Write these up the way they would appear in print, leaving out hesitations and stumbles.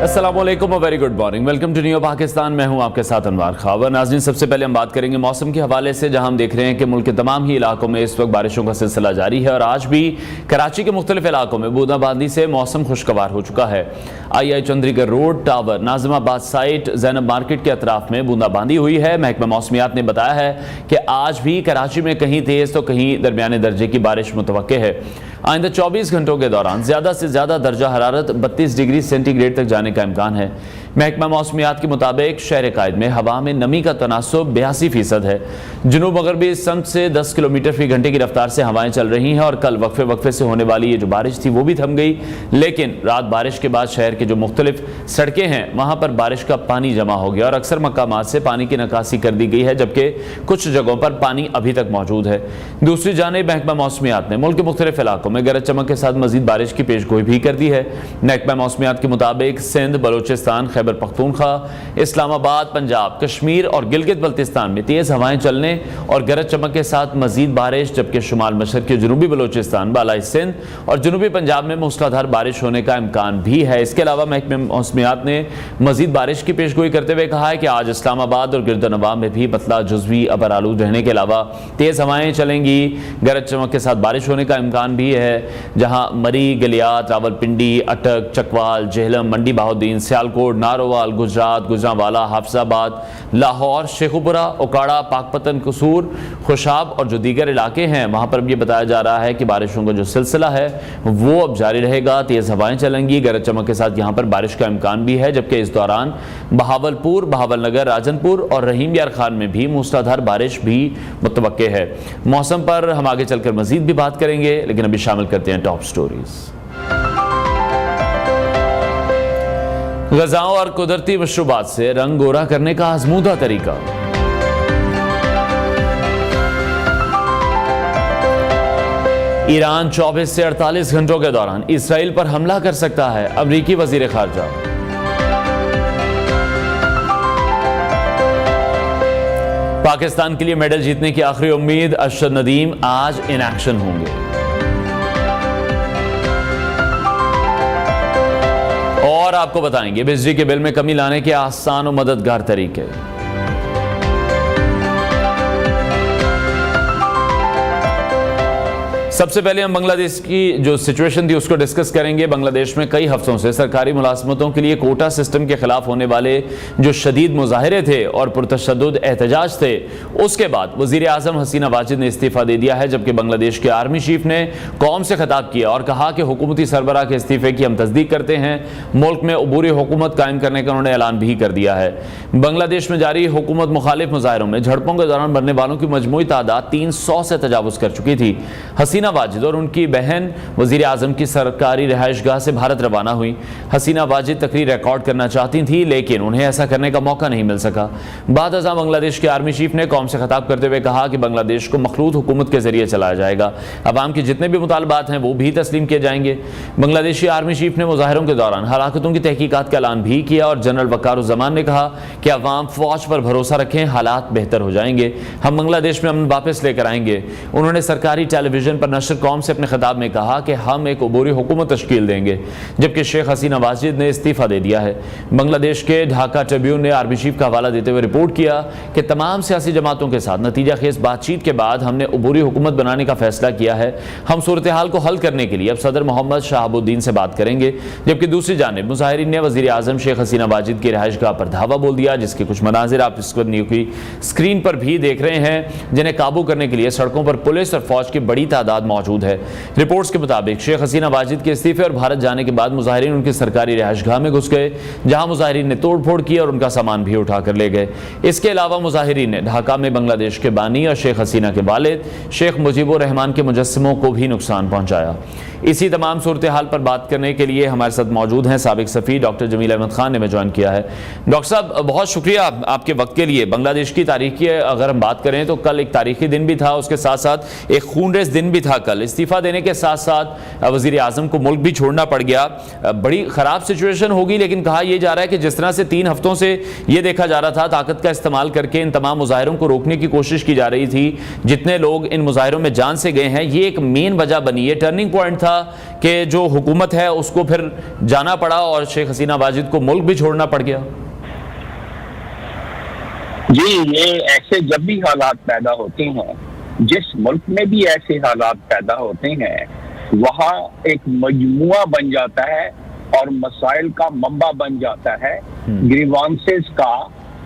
السلام علیکم اور very good morning, welcome to new Pakistan. میں ہوں آپ کے ساتھ انوار خاور۔ ناظرین، سب سے پہلے ہم بات کریں گے موسم کے حوالے سے، جہاں ہم دیکھ رہے ہیں کہ ملک کے تمام ہی علاقوں میں اس وقت بارشوں کا سلسلہ جاری ہے، اور آج بھی کراچی کے مختلف علاقوں میں بوندا باندی سے موسم خوشگوار ہو چکا ہے۔ آئی چندری گڑھ روڈ، ٹاور، ناظم آباد سائٹ، زینب مارکیٹ کے اطراف میں بوندا باندی ہوئی ہے۔ محکمہ موسمیات نے بتایا ہے کہ آج بھی کراچی میں کہیں تیز تو کہیں درمیانے درجے کی بارش متوقع ہے۔ آئندہ 24 گھنٹوں کے دوران زیادہ سے زیادہ درجہ حرارت 32 ڈگری سینٹی گریڈ تک جانے کا امکان ہے۔ محکمہ موسمیات کے مطابق شہر قائد میں ہوا میں نمی کا تناسب 82% ہے۔ جنوب مغربی سمت سے 10 کلومیٹر فی گھنٹے کی رفتار سے ہوائیں چل رہی ہیں، اور کل وقفے سے ہونے والی یہ جو بارش تھی وہ بھی تھم گئی، لیکن رات بارش کے بعد شہر کے جو مختلف سڑکیں ہیں وہاں پر بارش کا پانی جمع ہو گیا، اور اکثر مقامات سے پانی کی نکاسی کر دی گئی ہے، جبکہ کچھ جگہوں پر پانی ابھی تک موجود ہے۔ دوسری جانب محکمہ موسمیات نے ملک کے مختلف علاقوں میں گرج چمک کے ساتھ مزید بارش کی پیشگوئی بھی کر دی ہے۔ محکمہ موسمیات کے مطابق سندھ، بلوچستان، خیبر پختونخوا، اسلام آباد، پنجاب، کشمیر اور گلگت بلتستان میں تیز ہوائیں چلنے اور گرج چمک کے ساتھ مزید بارش، جبکہ شمال مشرق کے جنوبی بلوچستان، بالائی سندھ اور جنوبی پنجاب میں موسلادھار بارش ہونے کا امکان بھی ہے۔ اس کے علاوہ محکمہ موسمیات نے مزید بارش کی پیشگوئی کرتے ہوئے کہا ہے کہ آج اسلام آباد اور گرد و نواح میں بھی پتلا جزوی ابر آلود رہنے کے علاوہ تیز ہوائیں چلیں گی۔ گرج چمک کے ساتھ بارش ہونے کا امکان بھی ہے، جہاں مری، گلیات، راولپنڈی، اٹک، چکوال، جہلم، منڈی بہاؤدین، سیالکوٹ، ناروال، گجرات، گجرانوالہ، حافظ آباد، لاہور، شیخوپورہ، اوکاڑا، پاکپتن، قصور، خوشاب اور جو دیگر علاقے ہیں وہاں پر یہ بتایا جا رہا ہے کہ بارشوں کا جو سلسلہ ہے وہ اب جاری رہے گا۔ تیز ہوائیں چلیں گی، گرج چمک کے ساتھ یہاں پر بارش کا امکان بھی ہے، جبکہ اس دوران بہاولپور، بہاول نگر، راجن پور اور رحیم یار خان میں بھی موسلادھار بارش بھی متوقع ہے۔ موسم پر ہم آگے چل کر مزید بھی بات کریں گے، لیکن ابھی شامل کرتے ہیں ٹاپ سٹوریز۔ غذاؤں اور قدرتی مشروبات سے رنگ گورا کرنے کا آزمودہ طریقہ۔ ایران 24 سے 48 گھنٹوں کے دوران اسرائیل پر حملہ کر سکتا ہے، امریکی وزیر خارجہ۔ پاکستان کے لیے میڈل جیتنے کی آخری امید، ارشد ندیم آج ان ایکشن ہوں گے۔ اور آپ کو بتائیں گے بجلی کے بل میں کمی لانے کے آسان و مددگار طریقے۔ سب سے پہلے ہم بنگلہ دیش کی جو سچویشن تھی اس کو ڈسکس کریں گے۔ بنگلہ دیش میں کئی ہفتوں سے سرکاری ملازمتوں کے لیے کوٹا سسٹم کے خلاف ہونے والے جو شدید مظاہرے تھے اور پرتشدد احتجاج تھے، اس کے بعد وزیر اعظم حسینہ واجد نے استعفیٰ دے دیا ہے، جبکہ بنگلہ دیش کے آرمی چیف نے قوم سے خطاب کیا اور کہا کہ حکومتی سربراہ کے استعفے کی ہم تصدیق کرتے ہیں۔ ملک میں عبوری حکومت قائم کرنے کا انہوں نے اعلان بھی کر دیا ہے۔ بنگلہ دیش میں جاری حکومت مخالف مظاہروں میں جھڑپوں کے دوران مرنے والوں کی مجموعی تعداد 300 سے تجاوز کر چکی تھی۔ حسینہ واجد اور ان کی بہن وزیر اعظم کی سرکاری رہائش گاہ سے بھارت روانہ ہوئی۔ حسینہ واجد تقریر ریکارڈ کرنا چاہتی تھیں، لیکن انہیں ایسا کرنے کا موقع نہیں مل سکا۔ بعد ازاں بنگلہ دیش کے آرمی چیف نے قوم سے خطاب کرتے ہوئے کہا کہ بنگلہ دیش کو مخلوط حکومت کے ذریعے چلایا جائے گا، عوام کے جتنے بھی مطالبات ہیں وہ بھی تسلیم کیے جائیں گے۔ بنگلہ دیشی آرمی چیف نے مظاہروں کے دوران ہلاکتوں کی تحقیقات کا اعلان بھی کیا، اور جنرل وقار الزمان نے کہا کہ عوام فوج پر بھروسہ رکھیں، حالات بہتر ہو جائیں گے، ہم بنگلہ دیش میں امن واپس لے کر آئیں گے۔ انہوں نے سرکاری ٹیلی ویژن پر نشر قوم سے اپنے خطاب میں کہا کہ ہم ایک عبوری حکومت تشکیل دیں گے، جبکہ شیخ حسینہ واجد نے استعفیٰ دے دیا ہے۔ بنگلہ دیش کے ڈھاکہ ٹریبیون نے آرمی چیف کا حوالہ دیتے ہوئے رپورٹ کیا کہ تمام سیاسی جماعتوں کے ساتھ نتیجہ خیز بات چیت کے بعد ہم نے عبوری حکومت بنانے کا فیصلہ کیا ہے۔ ہم صورتحال کو حل کرنے کے لیے اب صدر محمد شہاب الدین سے بات کریں گے، جبکہ دوسری جانب مظاہرین نے وزیر اعظم شیخ حسینہ واجد کی رہائش گاہ پر دھاوا بول دیا، جس کے کچھ مناظر آپ اس وقت کی اسکرین پر بھی دیکھ رہے ہیں، جنہیں قابو کرنے کے لیے سڑکوں پر پولیس اور فوج کی بڑی تعداد موجود ہے۔ رپورٹس کے مطابق شیخ حسینہ واجد کے استعفے اور بھارت جانے کے بعد مظاہرین ان کی سرکاری رہائش گاہ میں گھس گئے، جہاں مظاہرین نے توڑ پھوڑ کی اور ان کا سامان بھی اٹھا کر لے گئے۔ اس کے علاوہ مظاہرین نے ڈھاکہ میں بنگلہ دیش کے بانی اور شیخ حسینہ کے والد شیخ مجیب الرحمان کے مجسموں کو بھی نقصان پہنچایا۔ اسی تمام صورتحال پر بات کرنے کے لیے ہمارے ساتھ موجود ہیں سابق سفیر ڈاکٹر جمیل احمد خان نے ہمیں جوائن کیا ہے۔ ڈاکٹر صاحب بہت شکریہ آپ کے وقت کے لیے۔ بنگلہ دیش کی تاریخ کی اگر ہم بات کریں تو کل ایک تاریخی دن بھی تھا، اس کے ساتھ ساتھ ایک خون ریز دن بھی تھا کل. استعفیٰ دینے کے ساتھ ساتھ وزیر اعظم کو ملک بھی چھوڑنا پڑ گیا. بڑی خراب سچویشن ہوگی, لیکن کہا یہ جا رہا ہے کہ جس طرح سے 3 ہفتوں سے یہ دیکھا جا رہا تھا طاقت کا استعمال کر کے ان تمام مظاہروں کو روکنے کی کوشش کی جا رہی تھی, جتنے لوگ ان مظاہروں میں جان سے گئے ہیں, یہ ایک مین وجہ بنی ہے, ٹرننگ پوائنٹ تھا کہ جو حکومت ہے اس کو پھر جانا پڑا اور شیخ حسینہ واجد کو ملک بھی چھوڑنا پڑ گیا. جی, یہ ایسے جب بھی حالات پیدا ہوتے ہیں, جس ملک میں بھی ایسے حالات پیدا ہوتے ہیں, وہاں ایک مجموعہ بن جاتا ہے اور مسائل کا منبع بن جاتا ہے, گریوانسز کا,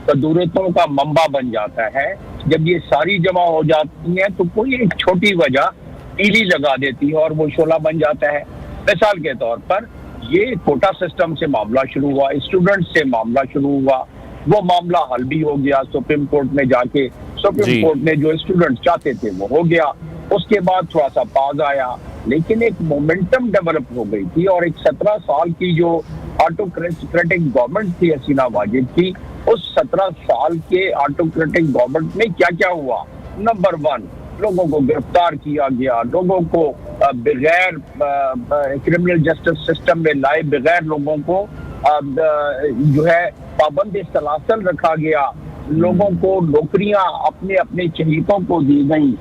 قدورتوں کا منبع بن جاتا ہے. جب یہ ساری جمع ہو جاتی ہیں تو کوئی ایک چھوٹی وجہ تیلی لگا دیتی ہے اور وہ شعلہ بن جاتا ہے. مثال کے طور پر یہ کوٹا سسٹم سے معاملہ شروع ہوا, اسٹوڈنٹ سے معاملہ شروع ہوا, وہ معاملہ حل بھی ہو گیا سپریم کورٹ میں جا کے, سپریم کورٹ نے جو اسٹوڈنٹ چاہتے تھے وہ ہو گیا. اس کے بعد تھوڑا سا پاز آیا, لیکن ایک مومنٹم ڈیولپ ہو گئی تھی, اور ایک 17 سال کی جو آٹوکریٹک گورنمنٹ تھی حسینہ واجد کی, اس 17 سال کے آٹوکریٹک گورنمنٹ میں کیا کیا ہوا. نمبر 1, لوگوں کو گرفتار کیا گیا, لوگوں کو بغیر کرمنل جسٹس سسٹم میں لائے بغیر لوگوں کو جو ہے پابند سلاسل رکھا گیا, لوگوں کو نوکریاں اپنے اپنے چہیتوں کو دی گئیں,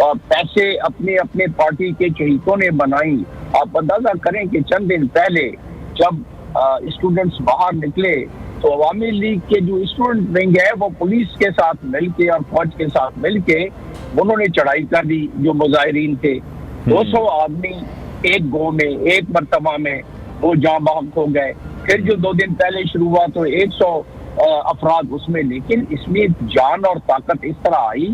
اور پیسے اپنے اپنے پارٹی کے چہیتوں نے بنائی. آپ اندازہ کریں کہ چند دن پہلے جب اسٹوڈنٹس باہر نکلے تو عوامی لیگ کے جو اسٹوڈنٹ ونگ ہے وہ پولیس کے ساتھ مل کے اور فوج کے ساتھ مل کے انہوں نے چڑھائی کر دی. جو مظاہرین تھے 200 آدمی ایک گو میں, ایک مرتبہ میں وہ جاں بحق ہو گئے. پھر جو 2 دن پہلے شروع ہوا تو 100 افراد اس میں, لیکن اس میں جان اور طاقت اس طرح آئی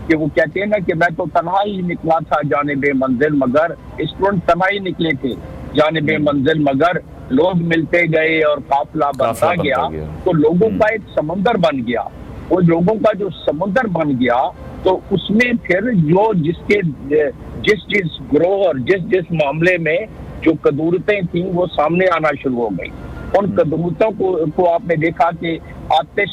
کہ وہ کہتے ہیں نا کہ میں تو تنہا ہی نکلا تھا جانب منزل, مگر اسٹوڈنٹ تنہا ہی نکلے تھے جانب منزل, مگر لوگ ملتے گئے اور قافلہ بنتا گیا. تو لوگوں کا ایک سمندر بن گیا. وہ لوگوں کا جو سمندر بن گیا تو اس میں پھر جو جس گروہ اور جس معاملے میں جو قدورتیں تھیں وہ سامنے آنا شروع ہو گئی. ان قدورتوں کو آپ نے دیکھا کہ آتش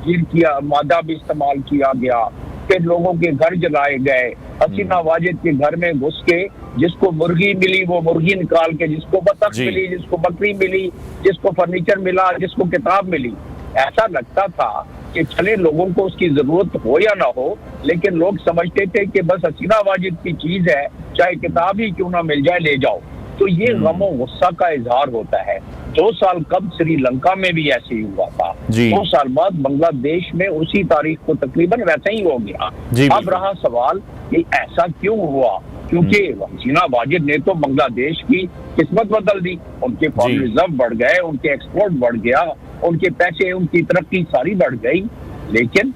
گیر کیا مادہ بھی استعمال کیا گیا, پھر لوگوں کے گھر جلائے گئے. حسینہ واجد کے گھر میں گھس کے جس کو مرغی ملی وہ مرغی نکال کے, جس کو بطخ ملی, جس کو بکری ملی, جس کو فرنیچر ملا, جس کو کتاب ملی. ایسا لگتا تھا کہ چلے لوگوں کو اس کی ضرورت ہو یا نہ ہو, لیکن لوگ سمجھتے تھے کہ بس حسینہ واجد کی چیز ہے, چاہے کتاب ہی کیوں نہ مل جائے لے جاؤ. تو یہ غم و غصہ کا اظہار ہوتا ہے. 2 سال قبل سری لنکا میں بھی ایسے ہی ہوا تھا, 2 سال بعد بنگلہ دیش میں اسی تاریخ کو تقریباً ویسا ہی ہو گیا. اب رہا سوال کہ ایسا کیوں ہوا, کیونکہ حسینہ واجد نے تو بنگلہ دیش کی قسمت بدل دی. ان کے فارن ریزرو بڑھ گئے, ان کے ایکسپورٹ بڑھ گیا, ان کے پیسے, ان کی ترقی ساری بڑھ گئی. لیکن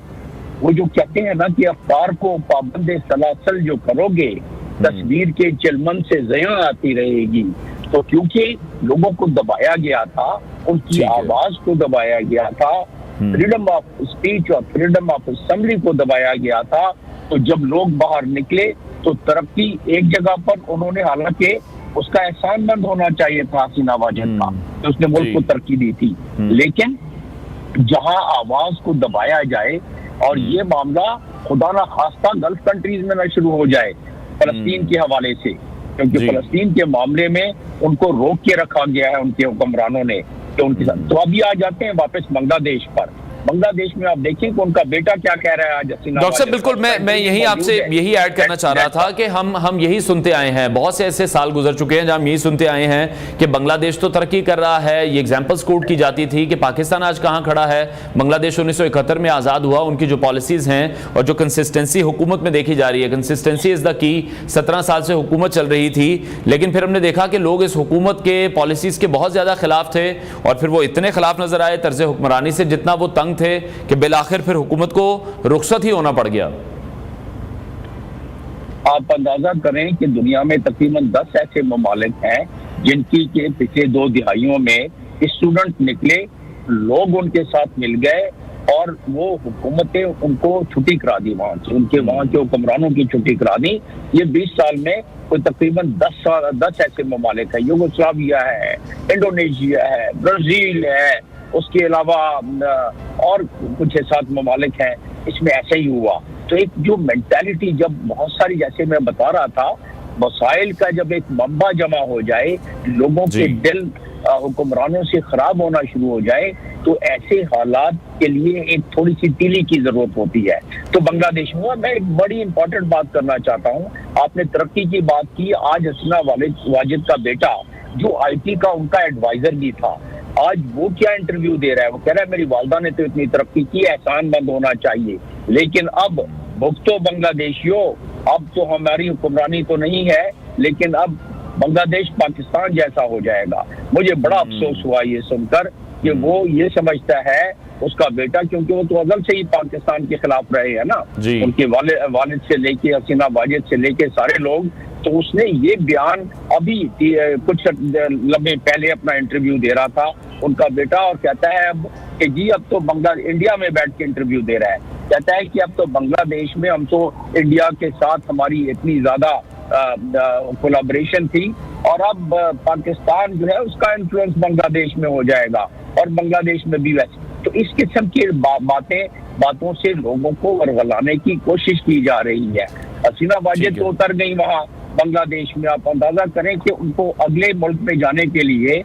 وہ جو کہتے ہیں نا کہ افکار کو پابند سلاسل جو کرو گے تصویر کے چلمن سے زیاں آتی رہے گی. تو کیونکہ لوگوں کو دبایا گیا تھا, ان کی آواز کو دبایا گیا تھا, فریڈم آف اسپیچ اور فریڈم آف اسمبلی کو دبایا گیا تھا. تو جب لوگ باہر نکلے تو ترقی ایک جگہ پر انہوں نے, حالانکہ اس کا احسان مند ہونا چاہیے تھا حسینہ واجد کا کہ اس نے ملک کو ترقی دی تھی, لیکن جہاں آواز کو دبایا جائے اور یہ معاملہ خدا نہ خواستہ گلف کنٹریز میں نہ شروع ہو جائے فلسطین کے حوالے سے, کیونکہ فلسطین کے معاملے میں ان کو روک کے رکھا گیا ہے ان کے حکمرانوں نے کہ ان کے ساتھ. تو ابھی آ جاتے ہیں واپس بنگلہ دیش پر. بنگلہ دیش میں آپ دیکھیں کہ ان کا بیٹا کیا کہہ رہا ہے آج حسینہ. ڈاکٹر صاحب بالکل میں یہی آپ سے یہی ایڈ کرنا چاہ رہا تھا کہ ہم یہی سنتے آئے ہیں, بہت سے ایسے سال گزر چکے ہیں جہاں ہم یہی سنتے آئے ہیں کہ بنگلہ دیش تو ترقی کر رہا ہے. یہ ایگزامپلس کوٹ کی جاتی تھی کہ پاکستان آج کہاں کھڑا ہے, بنگلہ دیش 1971 میں آزاد ہوا, ان کی جو پالیسیز ہیں اور جو کنسسٹنسی حکومت میں دیکھی جا رہی ہے, کنسسٹنسی از دا کی. 17 سال سے حکومت چل رہی تھی, لیکن پھر ہم نے دیکھا کہ لوگ اس حکومت کے پالیسیز کے بہت زیادہ خلاف تھے, اور پھر وہ اتنے خلاف نظر آئے طرز حکمرانی سے جتنا وہ تنگ تھے کہ بالآخر پھر حکومت کو رخصت ہی ہونا پڑ گیا. آپ اندازہ کریں کہ دنیا میں تقریباً 10 ایسے ممالک ہیں جن کی کے پچھلے 2 دہائیوں میں اسٹوڈنٹ نکلے, لوگ ان کے ساتھ مل گئے اور وہ حکومتیں ان کو چھٹی کرا دی, وہاں سے ان کے وہاں کے حکمرانوں کی چھٹی کرا دی. یہ 20 سال میں کوئی تقریباً 10 ایسے ممالک ہیں. یوگوسلاویا ہے, انڈونیشیا ہے, برازیل ہے, اس کے علاوہ اور کچھ 7 ممالک ہیں, اس میں ایسا ہی ہوا. تو ایک جو مینٹالٹی جب بہت ساری, جیسے میں بتا رہا تھا مسائل کا جب ایک منبع جمع ہو جائے، لوگوں کے دل حکمرانوں سے خراب ہونا شروع ہو جائے، تو ایسے حالات کے لیے ایک تھوڑی سی تیلی کی ضرورت ہوتی ہے۔ تو بنگلہ دیش میں میں ایک بڑی امپورٹنٹ بات کرنا چاہتا ہوں، آپ نے ترقی کی بات کی، آج حسینہ واجد کا بیٹا جو آئی ٹی کا ان کا ایڈوائزر بھی تھا، آج وہ کیا انٹرویو دے رہا ہے، وہ کہہ رہا ہے میری والدہ نے تو اتنی ترقی کی، احسان مند ہونا چاہیے، لیکن اب بھگتو بنگلہ دیشیوں، اب تو ہماری حکمرانی تو نہیں ہے، لیکن اب بنگلہ دیش پاکستان جیسا ہو جائے گا۔ مجھے بڑا افسوس ہوا یہ سن کر کہ وہ یہ سمجھتا ہے اس کا بیٹا، کیونکہ وہ تو ازل سے ہی پاکستان کے خلاف رہے ہیں نا، ان کے والد سے لے کے حسینہ واجد سے لے کے سارے لوگ، تو اس نے یہ بیان ابھی کچھ لمحے پہلے اپنا انٹرویو دے رہا تھا ان کا بیٹا، اور کہتا ہے اب کہ جی اب تو انڈیا میں بیٹھ کے انٹرویو دے رہا ہے، کہتا ہے کہ اب تو بنگلہ دیش میں ہم تو انڈیا کے ساتھ ہماری اتنی زیادہ کولیبریشن تھی، اور اب پاکستان جو ہے اس کا انفلوئنس بنگلہ دیش میں ہو جائے گا، اور بنگلہ دیش میں بھی ویسے۔ تو اس قسم کی باتوں سے لوگوں کو ورغلانے کی کوشش کی جا رہی ہے۔ حسینہ واجد تو اتر گئی وہاں بنگلہ دیش میں، آپ اندازہ کریں کہ ان کو اگلے ملک میں جانے کے لیے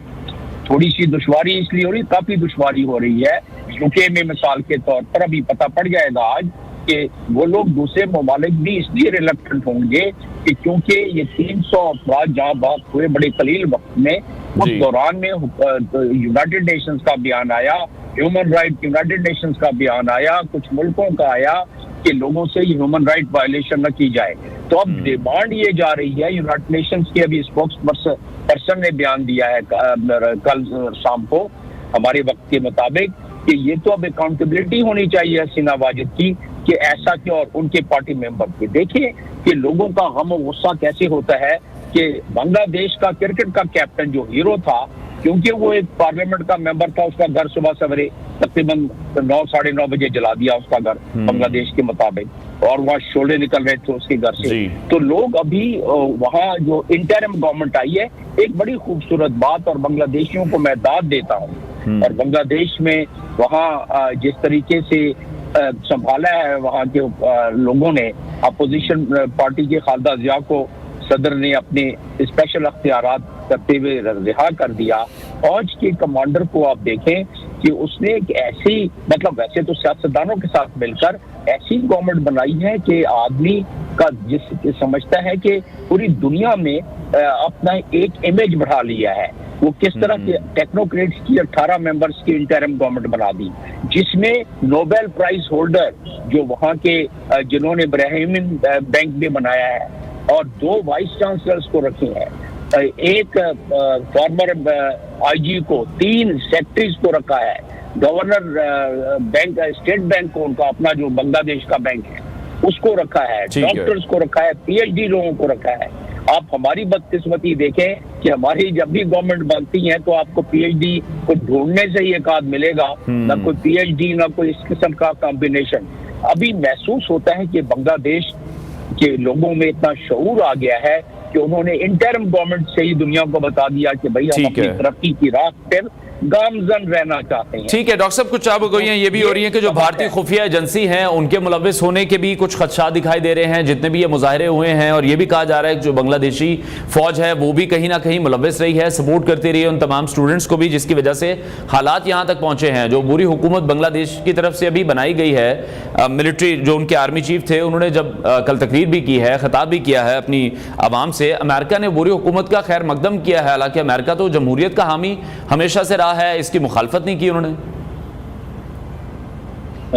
تھوڑی سی دشواری اس لیے ہو رہی، کافی دشواری ہو رہی ہے۔ یوکے میں مثال کے طور پر ابھی پتہ پڑ جائے گا آج کہ وہ لوگ دوسرے ممالک بھی اس لیے ریلیکٹنٹ ہوں گے کہ کیونکہ یہ 300 افراد جہاں بات ہوئے بڑے قلیل وقت میں، اس دوران میں یونائٹڈ نیشنز کا بیان آیا، ہیومن رائٹ یونائٹڈ نیشنز کا بیان آیا، کچھ ملکوں کا آیا کہ لوگوں سے یہ ہیومن رائٹ وائلیشن نہ کی جائے۔ تو اب ڈیمانڈ یہ جا رہی ہے، یونائٹڈ نیشنز کے ابھی اسپوکس پرسن نے بیان دیا ہے کل شام کو ہمارے وقت کے مطابق کہ یہ تو اب اکاؤنٹیبلٹی ہونی چاہیے حسینہ واجد کی کہ ایسا کیوں، اور ان کے پارٹی ممبر کے دیکھیں کہ لوگوں کا غم و غصہ کیسے ہوتا ہے کہ بنگلہ دیش کا کرکٹ کا کیپٹن جو ہیرو تھا، کیونکہ وہ ایک پارلیمنٹ کا ممبر تھا، اس کا گھر صبح سویرے تقریباً 9 ساڑھے 9 بجے جلا دیا اس کا گھر بنگلہ دیش کے مطابق، اور وہاں شعلے نکل رہے تھے اس کے گھر سے۔ تو لوگ ابھی وہاں جو انٹرم گورنمنٹ آئی ہے، ایک بڑی خوبصورت بات، اور بنگلہ دیشیوں کو میں داد دیتا ہوں، اور بنگلہ دیش میں وہاں جس طریقے سے سنبھالا ہے وہاں کے لوگوں نے، اپوزیشن پارٹی کے خالدہ ضیاء کو صدر نے اپنے اسپیشل اختیارات کرتے ہوئے رہا کر دیا۔ فوج کے کمانڈر کو آپ دیکھیں کہ اس نے ایک ایسی، مطلب ویسے تو سیاستدانوں کے ساتھ مل کر ایسی گورنمنٹ بنائی ہے کہ آدمی کا جس سمجھتا ہے کہ پوری دنیا میں اپنا ایک امیج بڑھا لیا ہے۔ وہ کس طرح کے ٹیکنوکریٹس کی 18 ممبرز کی انٹرم گورنمنٹ بنا دی، جس میں نوبل پرائز ہولڈر جو وہاں کے جنہوں نے برہمن بینک میں بنایا ہے، اور 2 وائس چانسلرز کو رکھے ہیں، ایک فارمر آئی جی کو، 3 سیکٹریز کو رکھا ہے، گورنر بینک اسٹیٹ بینک کو، ان کا اپنا جو بنگلہ دیش کا بینک ہے اس کو رکھا ہے، ڈاکٹرز کو رکھا ہے، پی ایچ ڈی لوگوں کو رکھا ہے۔ آپ ہماری بدقسمتی دیکھیں کہ ہماری جب بھی گورنمنٹ بنتی ہیں تو آپ کو پی ایچ ڈی کو ڈھونڈنے سے ہی ایک آدھ ملے گا، نہ کوئی پی ایچ ڈی نہ کوئی اس قسم کا کمبینیشن۔ ابھی محسوس ہوتا ہے کہ بنگلہ دیش کے لوگوں میں اتنا شعور آ گیا ہے کہ انہوں نے انٹرم گورنمنٹ سے ہی دنیا کو بتا دیا کہ بھئی ہم اپنی ترقی کی راہ پر گامزن رہنا چاہتے ہیں۔ ٹھیک ہے ڈاکٹر صاحب، کچھ چابگوئیاں یہ بھی ہو رہی ہیں کہ جو بھارتی خفیہ ایجنسی ہیں ان کے ملوث ہونے کے بھی کچھ خدشات دکھائی دے رہے ہیں، جتنے بھی یہ مظاہرے ہوئے ہیں، اور یہ بھی کہا جا رہا ہے کہ جو بنگلہ دیشی فوج ہے وہ بھی کہیں نہ کہیں ملوث رہی ہے، سپورٹ کرتی رہی ہے ان تمام سٹوڈنٹس کو بھی، جس کی وجہ سے حالات یہاں تک پہنچے ہیں۔ جو بری حکومت بنگلہ دیش کی طرف سے ابھی بنائی گئی ہے، ملٹری جو ان کے آرمی چیف تھے انہوں نے جب کل تقریر بھی کی ہے، خطاب بھی کیا ہے اپنی عوام سے، امریکہ نے بری حکومت کا خیر مقدم کیا ہے، حالانکہ امریکہ تو جمہوریت کا حامی ہمیشہ سے رہا ہے، اس کی مخالفت نہیں کی انہوں نے۔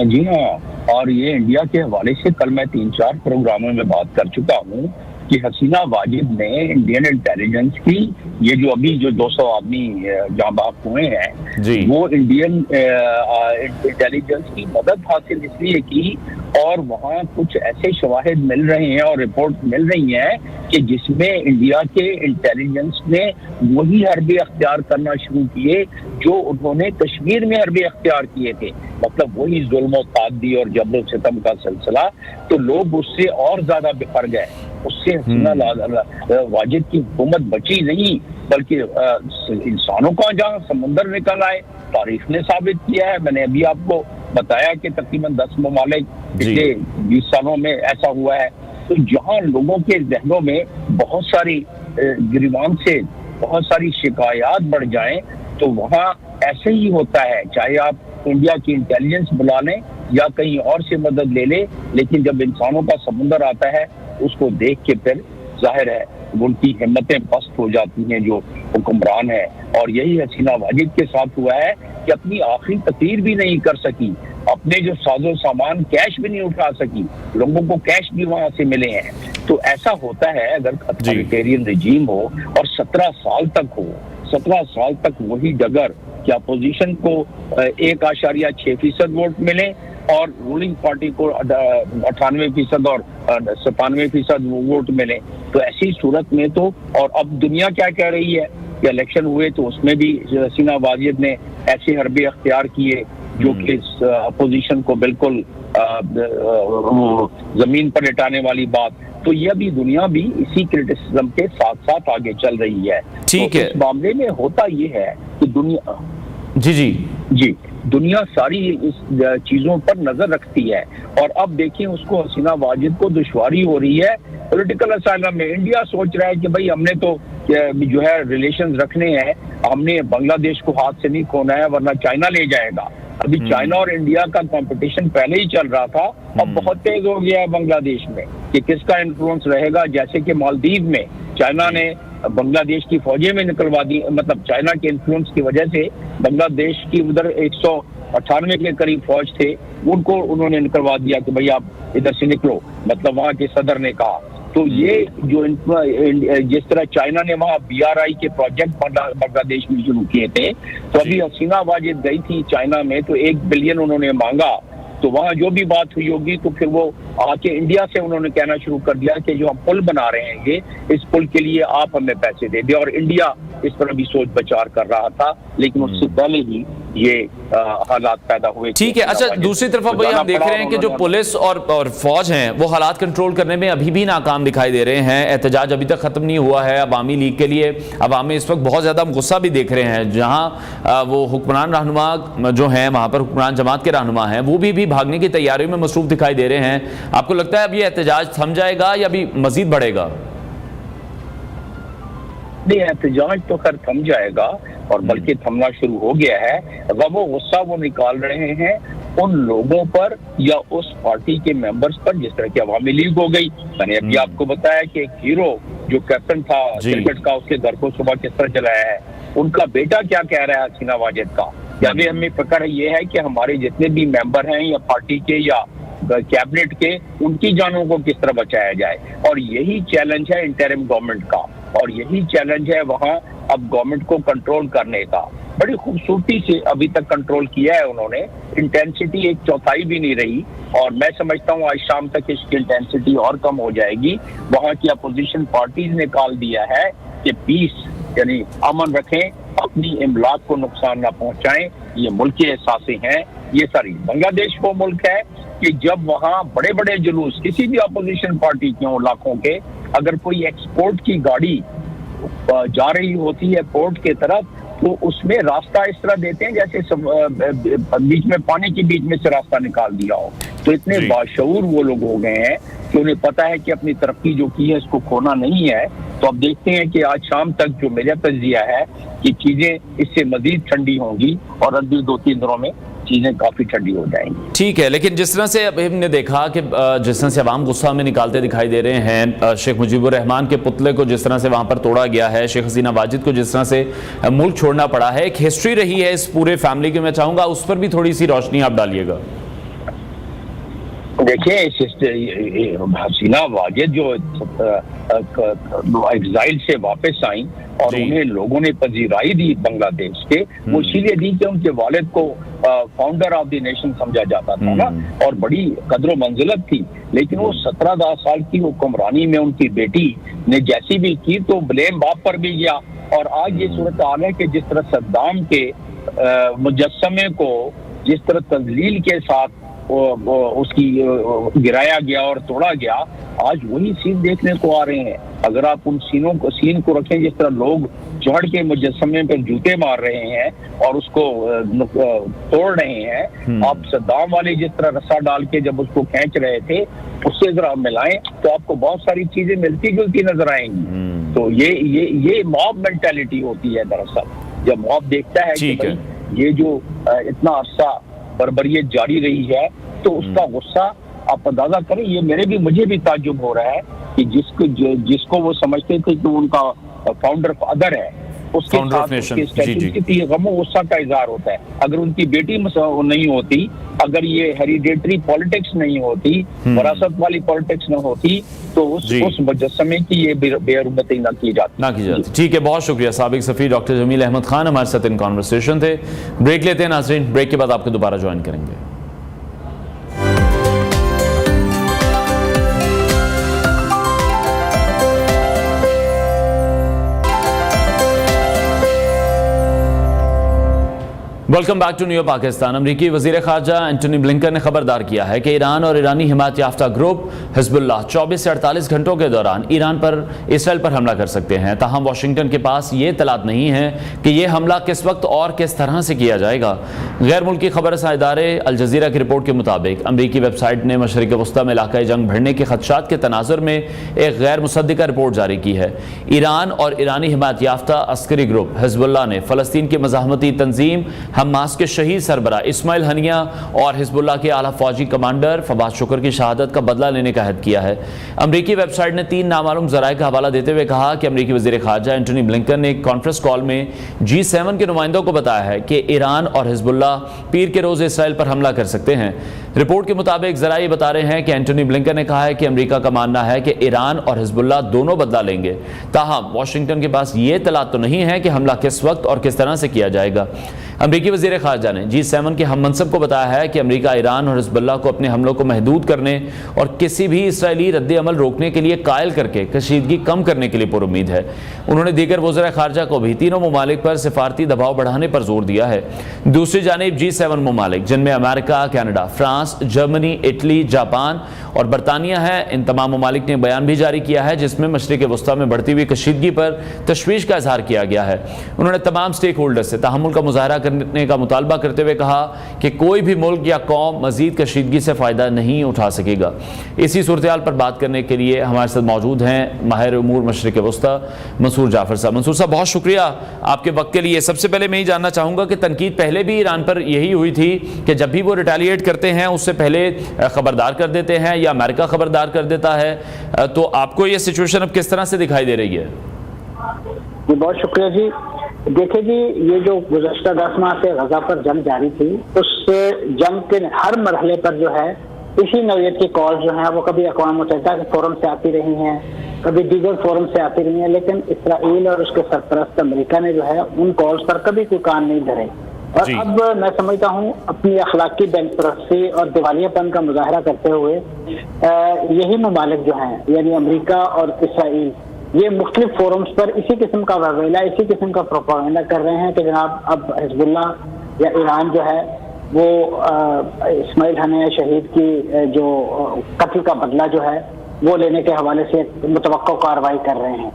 جی ہاں، اور یہ انڈیا کے حوالے سے کل میں 3-4 پروگراموں میں بات کر چکا ہوں کہ حسینہ واجد نے انڈین انٹیلیجنس کی، یہ جو ابھی جو 200 آدمی جاں بحق ہوئے ہیں، وہ انڈین انٹیلیجنس کی مدد حاصل اس لیے کی، اور وہاں کچھ ایسے شواہد مل رہے ہیں اور رپورٹ مل رہی ہیں کہ جس میں انڈیا کے انٹیلیجنس نے وہی حربے اختیار کرنا شروع کیے جو انہوں نے کشمیر میں حربے اختیار کیے تھے، مطلب وہی ظلم و تعدی اور جبر و ستم کا سلسلہ۔ تو لوگ اس سے اور زیادہ بکھر گئے، اس سے حسینہ واجد کی حکومت بچی نہیں، بلکہ انسانوں کا جہاں سمندر نکل آئے۔ تاریخ نے ثابت کیا ہے، میں نے ابھی آپ کو بتایا کہ تقریباً 10 ممالک پچھلے 20 سالوں میں ایسا ہوا ہے تو جہاں لوگوں کے ذہنوں میں بہت ساری گریوان سے بہت ساری شکایات بڑھ جائیں تو وہاں ایسے ہی ہوتا ہے، چاہے آپ انڈیا کی انٹیلیجنس بلا لیں یا کہیں اور سے مدد لے لیں، لیکن جب انسانوں کا سمندر آتا ہے اس کو دیکھ کے پھر ظاہر ہے ان کی ہمتیں پست ہو جاتی ہیں جو حکمران ہے. اور یہی حسینہ واجد کے ساتھ ہوا ہے کہ اپنی آخری تقریر بھی نہیں کر سکی، اپنے جو ساز و سامان کیش بھی نہیں اٹھا سکی، لوگوں کو کیش بھی وہاں سے ملے ہیں. تو ایسا ہوتا ہے اگر اتھارٹیرین رجیم ہو اور 17 سال تک ہو، 17 سال تک وہی ڈگر کہ اپوزیشن کو 1.6% ووٹ ملے اور رولنگ پارٹی کو 98% اور 97% ووٹ ملے. تو ایسی صورت میں تو، اور اب دنیا کیا کہہ رہی ہے کہ الیکشن ہوئے تو اس میں بھی حسینہ واجد نے ایسے حربے اختیار کیے جو کہ اپوزیشن کو بالکل زمین پر لٹانے والی بات. تو یہ بھی دنیا بھی اسی کرٹیسزم کے ساتھ ساتھ آگے چل رہی ہے. ٹھیک ہے. اس معاملے میں ہوتا یہ ہے کہ دنیا جی دنیا ساری اس چیزوں پر نظر رکھتی ہے. اور اب دیکھیں اس کو حسینہ واجد کو دشواری ہو رہی ہے پولیٹیکل اسائلم میں. انڈیا سوچ رہا ہے کہ بھائی ہم نے تو جو ہے ریلیشنز رکھنے ہیں، ہم نے بنگلہ دیش کو ہاتھ سے نہیں کھونا ہے ورنہ چائنا لے جائے گا. ابھی چائنا اور انڈیا کا کمپٹیشن پہلے ہی چل رہا تھا، اب بہت تیز ہو گیا ہے بنگلہ دیش میں کہ کس کا انفلوئنس رہے گا. جیسے کہ مالدیو میں چائنا نے بنگلہ دیش کی فوجیں میں نکلوا دی، مطلب چائنا کے انفلوئنس کی وجہ سے بنگلہ دیش کی ادھر 198 کے قریب فوج تھے، ان کو انہوں نے نکلوا دیا کہ بھئی آپ ادھر سے نکلو، مطلب وہاں کے صدر نے کہا. تو یہ جو جس طرح چائنا نے وہاں BRI کے پروجیکٹ بنگلہ دیش میں شروع کیے تھے، تو ابھی حسینہ واجد گئی تھی چائنا میں تو 1 بلین انہوں نے مانگا. تو وہاں جو بھی بات ہوئی ہوگی تو پھر وہ آ کے انڈیا سے انہوں نے کہنا شروع کر دیا کہ جو ہم پل بنا رہے ہیں اس پل کے لیے آپ ہمیں پیسے دے دیں. اور انڈیا اس پر بھی سوچ بچار کر رہا تھا، لیکن اس سے پہلے ہی یہ حالات پیدا ہوئے. ٹھیک ہے. اچھا، دوسری طرف بھائی ہم دیکھ رہے ہیں کہ جو پولیس اور فوج ہیں وہ حالات کنٹرول کرنے میں ابھی بھی ناکام دکھائی دے رہے ہیں. احتجاج ابھی تک ختم نہیں ہوا ہے. عوامی لیگ کے لیے عوام میں اس وقت بہت زیادہ غصہ بھی دیکھ رہے ہیں. جہاں وہ حکمران رہنما جو ہیں وہاں پر حکمران جماعت کے رہنما ہیں وہ بھی بھاگنے کی تیاریوں میں مصروف دکھائی دے رہے ہیں. آپ کو لگتا ہے اب یہ احتجاج تھم جائے گا یا ابھی مزید بڑھے گا؟ نہیں، احتجاج تو خیر تھم جائے گا اور بلکہ تھمنا شروع ہو گیا ہے. غم و غصہ وہ نکال رہے ہیں ان لوگوں پر یا اس پارٹی کے ممبرز پر جس طرح کی عوامی لیگ ہو گئی. میں نے ابھی آپ کو بتایا کہ ایک ہیرو جو کیپٹن تھا کرکٹ کا، اس کے گھر کو صبح کس طرح چلایا ہے. ان کا بیٹا کیا کہہ رہا ہے حسینہ واجد کا، یا ابھی ہمیں فکر یہ ہے کہ ہمارے جتنے بھی ممبر ہیں یا پارٹی کے یا کیبنٹ کے، ان کی جانوں کو کس طرح بچایا جائے. اور یہی چیلنج ہے انٹرم گورنمنٹ کا، اور یہی چیلنج ہے وہاں اب گورنمنٹ کو کنٹرول کرنے کا. بڑی خوبصورتی سے ابھی تک کنٹرول کیا ہے انہوں نے. انٹینسٹی 1/4 بھی نہیں رہی، اور میں سمجھتا ہوں آج شام تک اس کی انٹینسٹی اور کم ہو جائے گی. وہاں کی اپوزیشن پارٹیز نے کال دیا ہے کہ پیس یعنی امن رکھیں، اپنی املاک کو نقصان نہ پہنچائیں. یہ ملک کے احساسے ہیں. یہ ساری بنگلہ دیش وہ ملک ہے کہ جب وہاں بڑے بڑے جلوس کسی بھی اپوزیشن پارٹی کے ہوں لاکھوں کے، اگر کوئی ایکسپورٹ کی گاڑی جا رہی ہوتی ہے پورٹ کے طرف تو اس میں راستہ اس طرح دیتے ہیں جیسے بیچ میں پانی کے بیچ میں سے راستہ نکال دیا ہو. تو اتنے باشعور وہ لوگ ہو گئے ہیں کہ انہیں پتا ہے کہ اپنی ترقی جو کی ہے اس کو کھونا نہیں ہے. تو اب دیکھتے ہیں کہ آج شام تک جو میرا تجزیہ ہے کہ چیزیں اس سے مزید ٹھنڈی ہوں گی اور اگلے 2-3 دنوں میں چیزیں کافی ٹھنڈی ہو جائیں گی. ٹھیک ہے. لیکن جس طرح سے اب ہم نے دیکھا کہ جس طرح سے عوام غصہ میں نکالتے دکھائی دے رہے ہیں، شیخ مجیب الرحمان کے پتلے کو جس طرح سے وہاں پر توڑا گیا ہے، شیخ حسینہ واجد کو جس طرح سے ملک چھوڑنا پڑا ہے، ایک ہسٹری رہی ہے اس پورے فیملی کی. میں چاہوں گا اس پر بھی تھوڑی سی روشنی آپ ڈالیے گا. دیکھیں حسینہ واجد جو ایگزائل سے واپس آئیں اور انہیں لوگوں نے پذیرائی دی بنگلہ دیش کے، وہ اسی لیے دی کہ ان کے والد کو فاؤنڈر آف دی نیشن سمجھا جاتا تھا نا، اور بڑی قدر و منزلت تھی. لیکن وہ 17 سال کی حکمرانی میں ان کی بیٹی نے جیسی بھی کی تو بلیم باپ پر بھی گیا. اور آج یہ صورتحال ہے کہ جس طرح صدام کے مجسمے کو جس طرح تذلیل کے ساتھ اس کی گرایا گیا اور توڑا گیا، آج وہی سین دیکھنے کو آ رہے ہیں۔ اگر آپ ان سین کو رکھیں جس طرح لوگ چڑھ کے مجسمے پہ جوتے مار رہے ہیں اور اس کو توڑ رہے ہیں، آپ صدام والی جس طرح رسا ڈال کے جب اس کو کھینچ رہے تھے اس سے ذرا ملائیں تو آپ کو بہت ساری چیزیں ملتی جلتی نظر آئیں گی۔ تو یہ موب مینٹیلٹی ہوتی ہے دراصل، جب موب دیکھتا ہے کہ یہ جو اتنا عرصہ بربریت جاری رہی ہے تو اس کا غصہ آپ اندازہ کریں۔ یہ مجھے بھی تعجب ہو رہا ہے کہ جس کو وہ سمجھتے تھے کہ ان کا فاؤنڈر فادر ہے، اس کے ساتھ اس کے اسٹیچو کی غم و غصہ کا اظہار ہوتا ہے۔ اگر ان کی بیٹی نہیں ہوتی، اگر یہ ہیریڈیٹری پالیٹکس نہیں ہوتی، وراثت والی پالیٹکس نہ ہوتی، تو اس مجسمے کی یہ بے حرمتی نہ کی جاتی۔ ٹھیک ہے، بہت شکریہ۔ سابق سفیر ڈاکٹر جمیل احمد خان ہمارے ساتھ ان کانورسیشن تھے۔ بریک لیتے ہیں ناظرین، بریک کے بعد آپ کو دوبارہ جوائن کریں گے۔ Welcome back to new Pakistan. امریکی وزیر خارجہ اینٹونی بلنکن نے خبردار کیا ہے کہ ایران اور ایرانی حمایت یافتہ گروپ حزب اللہ 24 سے 48 گھنٹوں کے دوران اسرائیل پر حملہ کر سکتے ہیں۔ تاہم واشنگٹن کے پاس یہ اطلاعات نہیں ہے کہ یہ حملہ کس وقت اور کس طرح سے کیا جائے گا۔ غیر ملکی خبر رساں ادارے الجزیرہ کی رپورٹ کے مطابق امریکی ویب سائٹ نے مشرق وسطی میں علاقۂ جنگ بڑھنے کے خدشات کے تناظر میں ایک غیر مصدقہ رپورٹ جاری کی ہے۔ ایران اور ایرانی حمایت یافتہ عسکری گروپ حزب اللہ نے فلسطین کی مزاحمتی تنظیم حماس کے شہید سربراہ اسماعیل ہنیہ اور حزب اللہ کے اعلیٰ فوجی کمانڈر فواد شکر کی شہادت کا بدلہ لینے کا عہد کیا ہے۔ امریکی ویب سائٹ نے 3 نامعلوم ذرائع کا حوالہ دیتے ہوئے کہا کہ امریکی وزیر خارجہ اینٹونی بلنکن نے ایک کانفرنس کال میں G7 کے نمائندوں کو بتایا ہے کہ ایران اور حزب اللہ پیر کے روز اسرائیل پر حملہ کر سکتے ہیں۔ رپورٹ کے مطابق ذرائع بتا رہے ہیں کہ اینٹونی بلنکن نے کہا ہے کہ امریکہ کا ماننا ہے کہ ایران اور حزب اللہ دونوں بدلہ لیں گے، تاہم واشنگٹن کے پاس یہ اطلاع تو نہیں ہے کہ حملہ کس وقت اور کس طرح سے کیا جائے گا۔ امریکی وزیر خارجہ نے G7 کے ہم منصب کو بتایا ہے کہ امریکہ ایران اور حزب اللہ کو اپنے حملوں کو محدود کرنے اور کسی بھی اسرائیلی رد عمل روکنے کے لیے قائل کر کے کشیدگی کم کرنے کے لیے پر امید ہے۔ انہوں نے دیگر وزراء خارجہ کو بھی تینوں ممالک پر سفارتی دباؤ بڑھانے پر زور دیا ہے۔ دوسری جانب G7 ممالک جن میں امریکہ، Canada, France, Germany, Italy, Japan اور برطانیہ ہے، ان تمام ممالک نے بیان بھی جاری کیا ہے جس میں مشرق وسطی میں بڑھتی ہوئی کشیدگی پر تشویش کا اظہار کیا گیا ہے۔ انہوں نے تمام سٹیک ہولڈر سے تحمل کا مظاہرہ کرنے کا مطالبہ کرتے ہوئے کہا کہ کوئی بھی ملک یا قوم مزید کشیدگی سے فائدہ نہیں اٹھا سکے گا۔ اسی صورتحال پر بات کرنے کے لیے ہمارے ساتھ موجود ہیں ماہر امور مشرق وسطی منصور جعفر صاحب۔ منصور صاحب بہت شکریہ آپ کے وقت کے لیے۔ سب سے پہلے میں یہ جاننا چاہوں گا کہ تنقید پہلے بھی ایران پر یہی ہوئی تھی کہ جب بھی وہ ریٹیلیٹ کرتے ہیں اس سے پہلے خبردار کر دیتے ہیں یا امریکہ خبردار کر دیتا ہے، تو آپ کو یہ سچویشن اب کس طرح سے دکھائی دے رہی ہے؟ جی بہت شکریہ جی۔ دیکھیں جی، یہ جو گزشتہ 10 ماہ سے غزہ پر جنگ جاری تھی، اس جنگ کے ہر مرحلے پر جو ہے اسی نوعیت کی کال جو ہیں وہ کبھی اقوام متحدہ کے فورم سے آتی رہی ہیں، کبھی دیگر فورم سے آتی رہی ہیں، لیکن اسرائیل اور اس کے سرپرست امریکہ نے جو ہے ان کالز پر کبھی کوئی کان نہیں دھرے۔ اور اب میں سمجھتا ہوں اپنی اخلاقی بینک پرستی اور دیوالیہ پن کا مظاہرہ کرتے ہوئے یہی ممالک جو ہیں یعنی امریکہ اور اسرائیل یہ مختلف فورمز پر اسی قسم کا ویلا، اسی قسم کا پروپیگنڈا کر رہے ہیں کہ جناب اب حزب اللہ یا ایران جو ہے وہ اسماعیل ہنیہ شہید کی جو قتل کا بدلہ جو ہے وہ لینے کے حوالے سے متوقع کارروائی کر رہے ہیں۔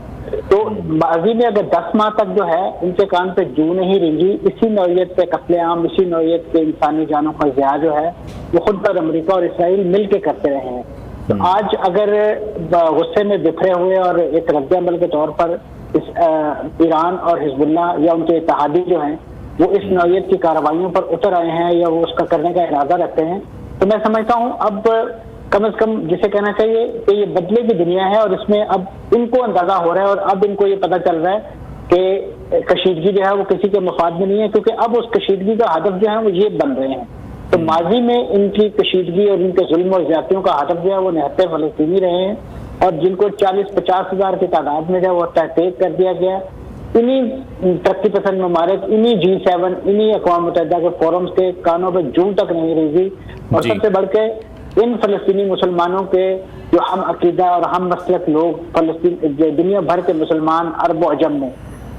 تو ماضی میں اگر 10 ماہ تک جو ہے ان کے کان پہ جو نہیں رنگی، اسی نوعیت پہ قتل عام، اسی نوعیت پہ انسانی جانوں کا ضیاع جو ہے وہ خود پر امریکہ اور اسرائیل مل کے کرتے رہے ہیں۔ تو آج اگر غصے میں بکھرے ہوئے اور ایک رد عمل کے طور پر ایران اور حزب اللہ یا ان کے اتحادی جو ہیں وہ اس نوعیت کی کارروائیوں پر اتر آئے ہیں یا وہ اس کا کرنے کا ارادہ رکھتے ہیں، تو میں سمجھتا ہوں اب کم از کم جسے کہنا چاہیے کہ یہ بدلے کی دنیا ہے اور اس میں اب ان کو اندازہ ہو رہا ہے اور اب ان کو یہ پتہ چل رہا ہے کہ کشیدگی جو ہے وہ کسی کے مفاد میں نہیں ہے، کیونکہ اب اس کشیدگی کا ہدف جو ہے وہ یہ بن رہے ہیں۔ تو ماضی میں ان کی کشیدگی اور ان کے ظلم اور زیادتیوں کا ہدف جو ہے وہ نہتے فلسطینی رہے ہیں، اور جن کو 40-50 ہزار کی تعداد میں جو ہے وہ تحقیق کر دیا گیا، انہی ترقی پسند ممالک، انہی G7، انہی اقوام متحدہ کے فورمز کے کانوں پہ جون تک نہیں رہی، اور سب سے بڑھ کے ان فلسطینی مسلمانوں کے جو ہم عقیدہ اور ہم مسلک لوگ فلسطین دنیا بھر کے مسلمان عرب و عجم میں،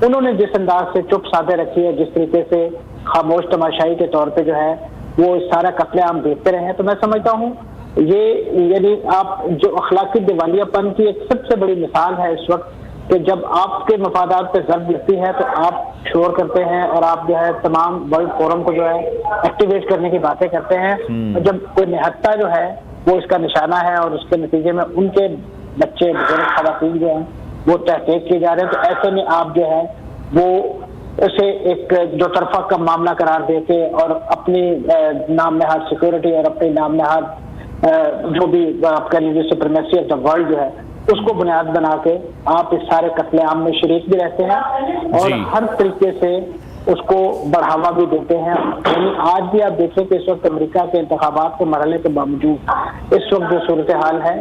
انہوں نے جس انداز سے چپ سادھے رکھی ہے، جس طریقے سے خاموش تماشائی کے طور پہ جو ہے وہ سارا قتل عام دیکھتے رہے ہیں. تو میں سمجھتا ہوں یہ یعنی آپ جو اخلاقی دیوالیہ پن کی ایک سب سے بڑی مثال ہے اس وقت کہ جب آپ کے مفادات پہ ضرب لگتی ہے تو آپ شور کرتے ہیں اور آپ جو ہے تمام ورلڈ فورم کو جو ہے ایکٹیویٹ کرنے کی باتیں کرتے ہیں. اور جب کوئی نہتہ جو ہے وہ اس کا نشانہ ہے اور اس کے نتیجے میں ان کے بچے بزرگ خواتین جو ہیں وہ تحقیق کیے جا رہے ہیں, تو ایسے میں آپ جو ہے وہ اسے ایک دو طرفہ کا معاملہ قرار دے کے اور اپنی نام نہاد سیکورٹی اور اپنی نام نہاد جو بھی آپ کہہ لیجیے سپریمیسی آف دا ورلڈ جو ہے اس کو بنیاد بنا کے آپ اس سارے قتل عام میں شریک بھی رہتے ہیں اور ہر طریقے سے اس کو بڑھاوا بھی دیتے ہیں. یعنی آج بھی آپ دیکھیں کہ اس وقت امریکہ کے انتخابات کے مرحلے کے باوجود اس وقت جو صورتحال ہے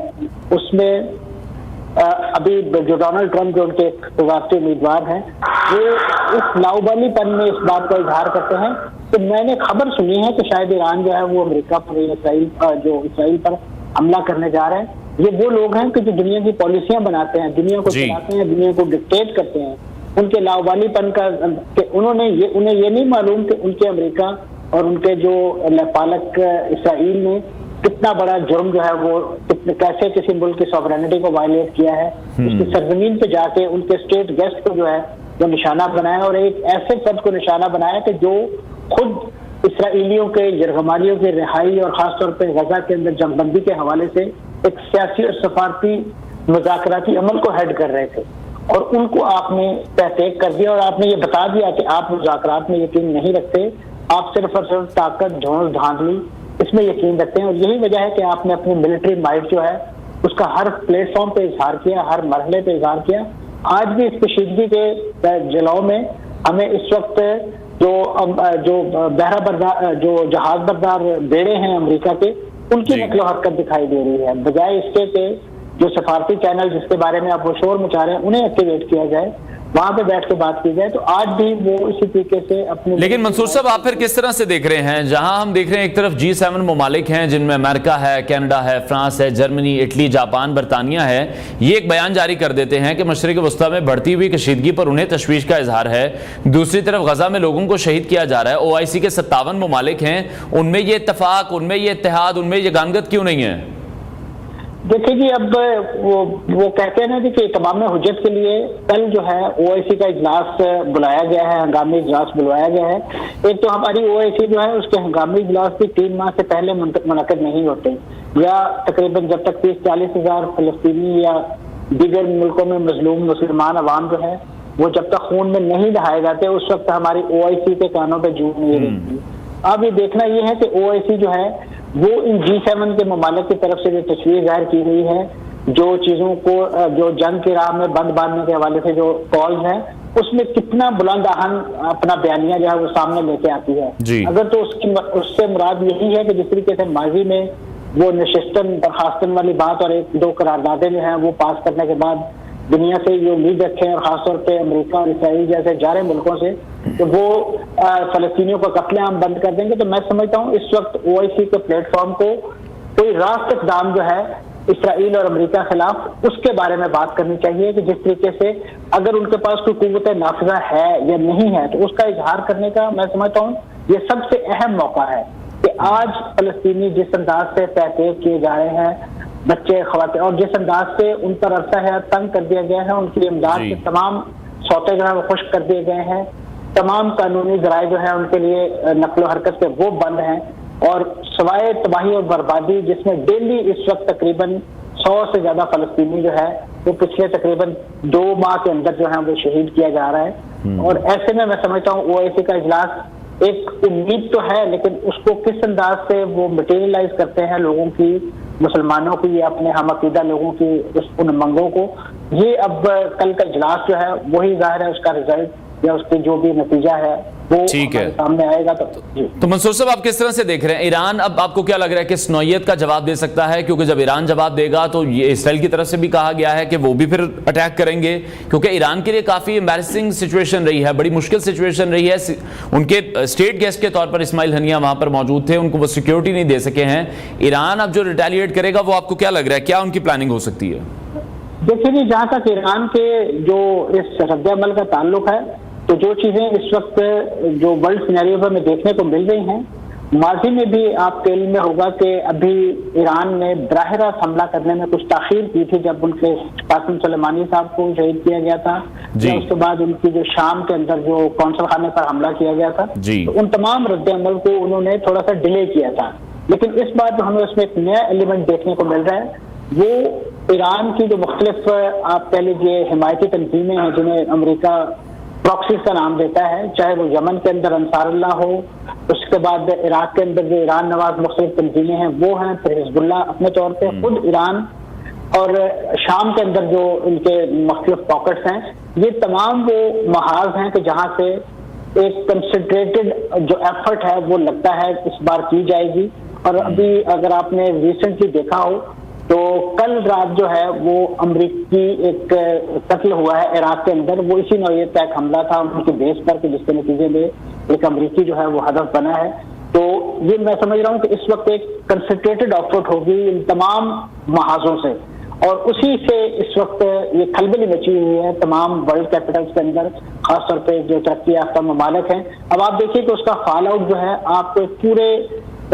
اس میں ابھی جو ڈونلڈ ٹرمپ جو ان کے ایک صدارتی امیدوار ہیں وہ اس لاؤبالی پن میں اس بات کا اظہار کرتے ہیں کہ میں نے خبر سنی ہے کہ شاید ایران جو ہے وہ امریکہ پر اسرائیل پر حملہ کرنے جا رہے ہیں. یہ وہ لوگ ہیں کہ جو دنیا کی پالیسیاں بناتے ہیں, دنیا کو چلاتے ہیں, دنیا کو ڈکٹیٹ کرتے ہیں. ان کے لاؤبالی پن کا کہ انہیں یہ نہیں معلوم کہ ان کے امریکہ اور ان کے جو پالک اسرائیل نے کتنا بڑا جرم جو ہے وہ کیسے کسی ملک کی سوورینٹی کو وائلیٹ کیا ہے, اس کی سرزمین پہ جا کے ان کے اسٹیٹ گیسٹ کو جو ہے وہ نشانہ بنایا اور ایک ایسے فرد کو نشانہ بنایا کہ جو خود اسرائیلیوں کے یرغمالیوں کی رہائی اور خاص طور پہ غزہ کے اندر جنگ بندی کے حوالے سے ایک سیاسی اور سفارتی مذاکراتی عمل کو ہیڈ کر رہے تھے اور ان کو آپ نے تحقیق کر دیا اور آپ نے یہ بتا دیا کہ آپ مذاکرات میں یقین نہیں رکھتے, آپ صرف اور صرف طاقت جھونس دھاندلی اس میں یقین رکھتے ہیں. اور یہی وجہ ہے کہ آپ نے اپنی ملٹری مائٹ جو ہے اس کا ہر پلیٹ فارم پہ اظہار کیا, ہر مرحلے پہ اظہار کیا. آج بھی اس کشیدگی کے جلاؤ میں ہمیں اس وقت جو بحرہ بردار جو جہاز بردار بیڑے ہیں امریکہ کے ان کی نقل و حرکت دکھائی دے رہی ہے, بجائے اس کے کہ جو سفارتی چینل جس کے بارے میں آپ وہ شور مچا رہے ہیں انہیں ایکٹیویٹ کیا جائے, وہاں پہ بیٹھ کے بات کی جائے. تو آج بھی وہ اسی طریقے سے اپنے لیکن منصور صاحب آپ پھر کس طرح سے دیکھ رہے ہیں جہاں ہم دیکھ رہے ہیں ایک طرف G7 ممالک ہیں جن میں امریکہ ہے, کینیڈا ہے, فرانس ہے, جرمنی, اٹلی, جاپان, برطانیہ ہے, یہ ایک بیان جاری کر دیتے ہیں کہ مشرق وسطیٰ میں بڑھتی ہوئی کشیدگی پر انہیں تشویش کا اظہار ہے. دوسری طرف غزہ میں لوگوں کو شہید کیا جا رہا ہے. OIC کے 57 ممالک ہیں, ان میں یہ اتفاق, ان میں یہ اتحاد, ان میں یہ گانگت کیوں نہیں ہے؟ دیکھیں جی اب وہ کہتے ہیں نا کہ تمام حجت کے لیے کل جو ہے OIC کا اجلاس بلایا گیا ہے, ہنگامی اجلاس بلوایا گیا ہے. ایک تو ہماری OIC جو ہے اس کے ہنگامی اجلاس بھی 3 ماہ سے پہلے منعقد نہیں ہوتے, یا تقریباً جب تک 30-40 ہزار فلسطینی یا دیگر ملکوں میں مظلوم مسلمان عوام جو ہے وہ جب تک خون میں نہیں نہائے جاتے اس وقت ہماری OIC کے کانوں پہ جھوٹ نہیں رہتی. اب یہ دیکھنا یہ ہے کہ OIC جو ہے وہ ان G7 کے ممالک کی طرف سے جو تشویش ظاہر کی گئی ہے, جو چیزوں کو جو جنگ کی راہ میں بند باندھنے کے حوالے سے جو کالز ہیں اس میں کتنا بلند آہن اپنا بیانیہ جو ہے وہ سامنے لے کے آتی ہے. اگر تو اس سے مراد یہی ہے کہ جس طریقے سے ماضی میں وہ نشستن برخاستن والی بات اور 1-2 قراردادیں جو ہیں وہ پاس کرنے کے بعد دنیا سے یہ امید رکھیں اور خاص طور پہ امریکہ اور اسرائیل جیسے جارے ملکوں سے کہ وہ فلسطینیوں کا قتل عام بند کر دیں گے, تو میں سمجھتا ہوں اس وقت OIC کے پلیٹ فارم کو کوئی راست اقدام جو ہے اسرائیل اور امریکہ خلاف اس کے بارے میں بات کرنی چاہیے کہ جس طریقے سے اگر ان کے پاس کوئی قوت نافذہ ہے یا نہیں ہے تو اس کا اظہار کرنے کا میں سمجھتا ہوں یہ سب سے اہم موقع ہے کہ آج فلسطینی جس انداز سے تحقیق کیے جا رہے ہیں, بچے, خواتین, اور جس انداز سے ان پر عرصہ ہے تنگ کر دیا گیا ہے, ان کی امداد کے تمام سوتے جو ہے وہ خشک کر دیے گئے ہیں, تمام قانونی ذرائع جو ہیں ان کے لیے نقل و حرکت کے وہ بند ہیں, اور سوائے تباہی اور بربادی جس میں ڈیلی اس وقت تقریباً 100 سے زیادہ فلسطینی جو ہے وہ پچھلے تقریباً 2 ماہ کے اندر جو ہے وہ شہید کیا جا رہا ہے. اور ایسے میں سمجھتا ہوں OIC کا اجلاس ایک امید تو ہے, لیکن اس کو کس انداز سے وہ مٹیریلائز کرتے ہیں لوگوں کی, مسلمانوں کی یا اپنے ہم عقیدہ لوگوں کی ان منگوں کو, یہ اب کل کا اجلاس جو ہے وہی ظاہر ہے اس کا رزلٹ یا اس کے جو بھی نتیجہ ہے وہ سامنے آئے گا. تو منصور صاحب آپ کس طرح سے دیکھ رہے ہیں ایران, اب آپ کو کیا لگ رہا ہے کہ اس نوعیت کا جواب دے سکتا ہے؟ کیونکہ جب ایران جواب دے گا تو یہ اسرائیل کی طرف سے بھی کہا گیا ہے کہ وہ بھی پھر اٹیک کریں گے, کیونکہ ایران کے لیے کافی ایمبیرسنگ سچویشن رہی ہے, بڑی مشکل سچویشن رہی ہے. ان کے اسٹیٹ گیسٹ کے طور پر اسماعیل ہنیہ وہاں پر موجود تھے, ان کو وہ سیکیورٹی نہیں دے سکے ہیں. ایران اب جو ریٹیلیٹ کرے گا وہ آپ کو کیا لگ رہا ہے, کیا ان کی پلاننگ ہو سکتی ہے؟ دیکھیے جی, جہاں تک ایران کے جو اس رد عمل کا تعلق ہے تو جو چیزیں اس وقت جو ورلڈ سینیریو پر میں دیکھنے کو مل رہی ہیں ماضی میں بھی آپ کے علم میں ہوگا کہ ابھی ایران نے براہ راست حملہ کرنے میں کچھ تاخیر کی تھی جب ان کے قاسم سلیمانی صاحب کو شہید کیا گیا تھا، اس کے بعد ان کی جو شام کے اندر جو قونصل خانے پر حملہ کیا گیا تھا، تو ان تمام رد عمل کو انہوں نے تھوڑا سا ڈیلے کیا تھا. لیکن اس بار جو ہمیں اس میں ایک نیا ایلیمنٹ دیکھنے کو مل رہا ہے وہ ایران کی جو مختلف آپ کہہ لیجیے حمایتی تنظیمیں ہیں جنہیں امریکہ پراکسیز کا نام دیتا ہے، چاہے وہ یمن کے اندر انصار اللہ ہو، اس کے بعد عراق کے اندر جو ایران نواز مختلف تنظیمیں ہیں وہ ہیں، پھر حزب اللہ اپنے طور پہ، خود ایران، اور شام کے اندر جو ان کے مختلف پاکٹس ہیں. یہ تمام وہ محاذ ہیں کہ جہاں سے ایک کنسنٹریٹڈ جو ایفرٹ ہے وہ لگتا ہے اس بار کی جائے گی. اور ابھی اگر آپ نے ریسنٹلی دیکھا ہو تو کل رات جو ہے وہ امریکی ایک قتل ہوا ہے عراق کے اندر، وہ اسی نوعیت کا ایک حملہ تھا ان کی بیس پر کہ جس کے نتیجے میں ایک امریکی جو ہے وہ ہدف بنا ہے. تو یہ میں سمجھ رہا ہوں کہ اس وقت ایک کنسنٹریٹڈ آؤٹ ہوگی ان تمام محاذوں سے، اور اسی سے اس وقت یہ کھلبلی مچی ہوئی ہے تمام ورلڈ کیپٹلز کے اندر، خاص طور پہ جو ترقی یافتہ ممالک ہیں. اب آپ دیکھیے کہ اس کا فال آؤٹ جو ہے آپ کو پورے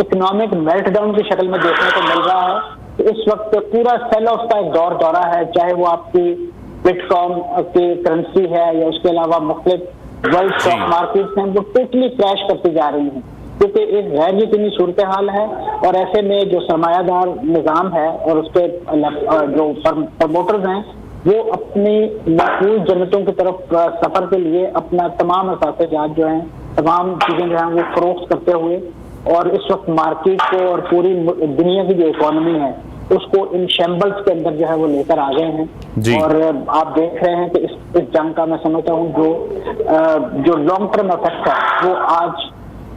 اکنامک میلٹ ڈاؤن کی شکل میں دیکھنے کو مل رہا ہے. اس وقت پورا سیل آف کا ایک دورہ ہے، چاہے وہ آپ کی بٹ کام کی کرنسی ہے یا اس کے علاوہ مختلف ورلڈ اسٹاک مارکیٹس ہیں، وہ ٹوٹلی کریش کرتی جا رہی ہیں کیونکہ ایک غیر یقینی صورتحال ہے. اور ایسے میں جو سرمایہ دار نظام ہے اور اس کے جو پروموٹرز ہیں وہ اپنی محفوظ جنتوں کی طرف سفر کے لیے اپنا تمام اثاثے جات جو ہیں، تمام چیزیں جو ہیں وہ فروخت کرتے ہوئے اور اس وقت مارکیٹ کو اور پوری دنیا کی جو اکانومی ہے اس کو ان شیمبلز کے اندر جو ہے وہ لے کر آ گئے ہیں. اور آپ دیکھ رہے ہیں کہ اس جنگ کا میں سمجھتا ہوں جو لانگ ٹرم افیکٹ ہے وہ آج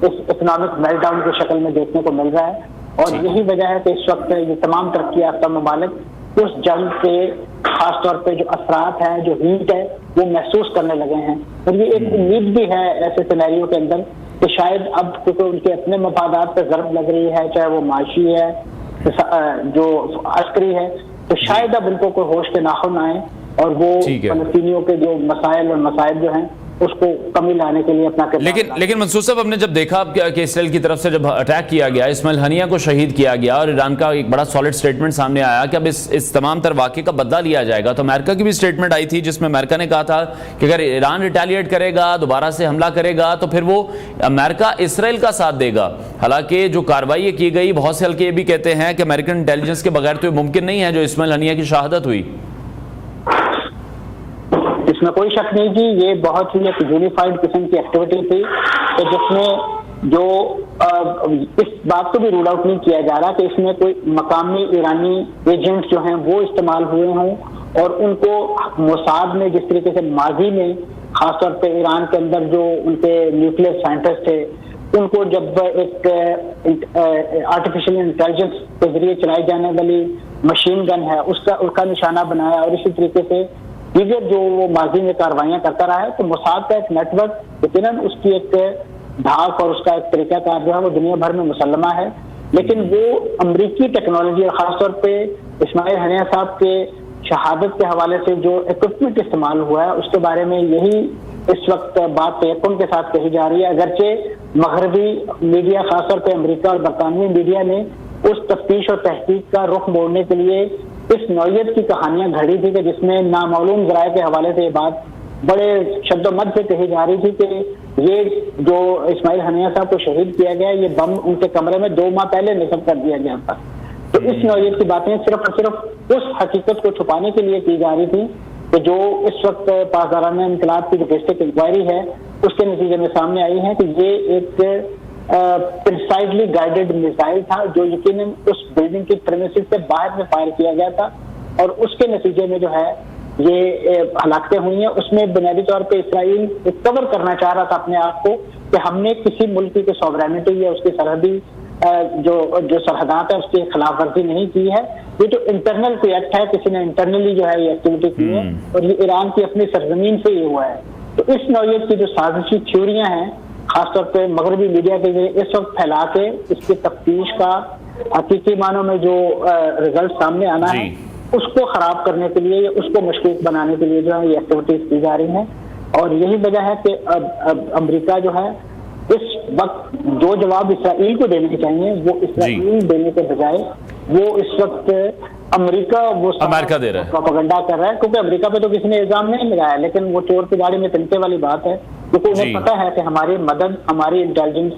اس اکنامک میلٹ ڈاؤن کی شکل میں دیکھنے کو مل رہا ہے. اور یہی وجہ ہے کہ اس وقت یہ تمام ترقی یافتہ ممالک اس جنگ کے خاص طور پہ جو اثرات ہیں، جو ہیٹ ہے وہ محسوس کرنے لگے ہیں. اور یہ ایک امید بھی ہے ایسے سینیریو کے اندر کہ شاید اب کیونکہ ان کے اپنے مفادات پہ ضرب لگ رہی ہے، چاہے وہ معاشی ہے، جو عسکری ہے، تو شاید اب ان کو کوئی ہوش کے ناخن آئے اور وہ فلسطینیوں کے جو مسائل اور مسائل جو ہیں اس کو کمی لانے کے لیے اپنا لیکن منصور صاحب ہم نے جب دیکھا کہ اسرائیل کی طرف سے جب اٹیک کیا گیا، اسماعیل ہنیہ کو شہید کیا گیا اور ایران کا ایک بڑا سالڈ سٹیٹمنٹ سامنے آیا کہ اب اس تمام تر واقعے کا بدلہ لیا جائے گا، تو امریکہ کی بھی سٹیٹمنٹ آئی تھی جس میں امریکہ نے کہا تھا کہ اگر ایران ریٹیلیٹ کرے گا، دوبارہ سے حملہ کرے گا تو پھر وہ امریکہ اسرائیل کا ساتھ دے گا. حالانکہ جو کارروائی کی گئی، بہت سے حلقے یہ بھی کہتے ہیں کہ امریکن انٹیلیجنس کے بغیر تو یہ ممکن نہیں ہے جو اسماعیل ہنیہ کی شہادت ہوئی. اس میں کوئی شک نہیں جی، یہ بہت ہی ایک یونیفائڈ قسم کی ایکٹیویٹی تھی کہ جس میں جو اس بات کو بھی رول آؤٹ نہیں کیا جا رہا کہ اس میں کوئی مقامی ایرانی ایجنٹ جو ہیں وہ استعمال ہوئے ہوں، اور ان کو موساد نے جس طریقے سے ماضی میں خاص طور پہ ایران کے اندر جو ان کے نیوکلیئر سائنٹسٹ تھے ان کو جب ایک آرٹیفیشیل انٹیلیجنس کے ذریعے چلائی جانے والی مشین گن ہے اس کا نشانہ بنایا، اور اسی طریقے سے دیگر جو وہ ماضی میں کاروائیاں کرتا رہا ہے. تو موساد کا ایک نیٹ ورک یقیناً اس کی ایک دھاک اور اس کا ایک طریقہ کار جو ہے وہ دنیا بھر میں مسلمہ ہے، لیکن وہ امریکی ٹیکنالوجی اور خاص طور پہ اسماعیل ہنیہ صاحب کے شہادت کے حوالے سے جو اکوپمنٹ استعمال ہوا ہے اس کے بارے میں یہی اس وقت بات تیقن کے ساتھ کہی جا رہی ہے. اگرچہ مغربی میڈیا خاص طور پہ امریکہ اور برطانوی میڈیا نے اس تفتیش اور تحقیق کا رخ موڑنے کے لیے اس نوعیت کی کہانیاں گھڑی تھی کہ جس میں نامعلوم ذرائع کے حوالے سے یہ بات بڑے شد و مد سے کہی جا رہی تھی کہ یہ جو اسماعیل ہنیہ صاحب کو شہید کیا گیا یہ بم ان کے کمرے میں 2 ماہ پہلے نصب کر دیا گیا تھا. تو اس نوعیت کی باتیں صرف اور صرف اس حقیقت کو چھپانے کے لیے کی جا رہی تھی کہ جو اس وقت پاسدارانہ انقلاب کی جو بیسک انکوائری ہے اس کے نتیجے میں سامنے آئی ہے کہ یہ ایک پرسائزلی گائیڈڈ میزائل تھا جو یقیناً اس بلڈنگ کی پریمیسز سے باہر میں فائر کیا گیا تھا، اور اس کے نتیجے میں جو ہے یہ ہلاکتیں ہوئی ہیں. اس میں بنیادی طور پہ اسرائیل کور کرنا چاہ رہا تھا اپنے آپ کو کہ ہم نے کسی ملک کی سوورینٹی یا اس کی سرحدی جو سرحدات ہے اس کی خلاف ورزی نہیں کی ہے. یہ جو انٹرنل کوئی ایکٹ ہے، کسی نے انٹرنلی جو ہے یہ ایکٹیویٹی کی ہے اور یہ ایران کی اپنی سرزمین سے یہ ہوا ہے. تو اس نوعیت کی جو سازشی تھیوریاں ہیں خاص طور پہ مغربی میڈیا کے ذریعے اس وقت پھیلا کے اس کی تفتیش کا حقیقی معنوں میں جو رزلٹ سامنے آنا ہے اس کو خراب کرنے کے لیے، اس کو مشکوک بنانے کے لیے جو ہے یہ ایکٹیویٹیز کی جا رہی ہیں. اور یہی وجہ ہے کہ اب امریکہ جو ہے اس وقت جو جواب اسرائیل کو دینے چاہیے وہ اسرائیل دینے کے بجائے وہ اس وقت امریکہ دے رہا ہے، پروپیگنڈا کر رہا ہے، کیونکہ امریکہ پہ تو کسی نے الزام نہیں لگایا، لیکن وہ چور کی گاڑی میں تنکے والی بات ہے، کیونکہ انہیں پتا ہے کہ ہماری مدد، ہماری انٹیلیجنس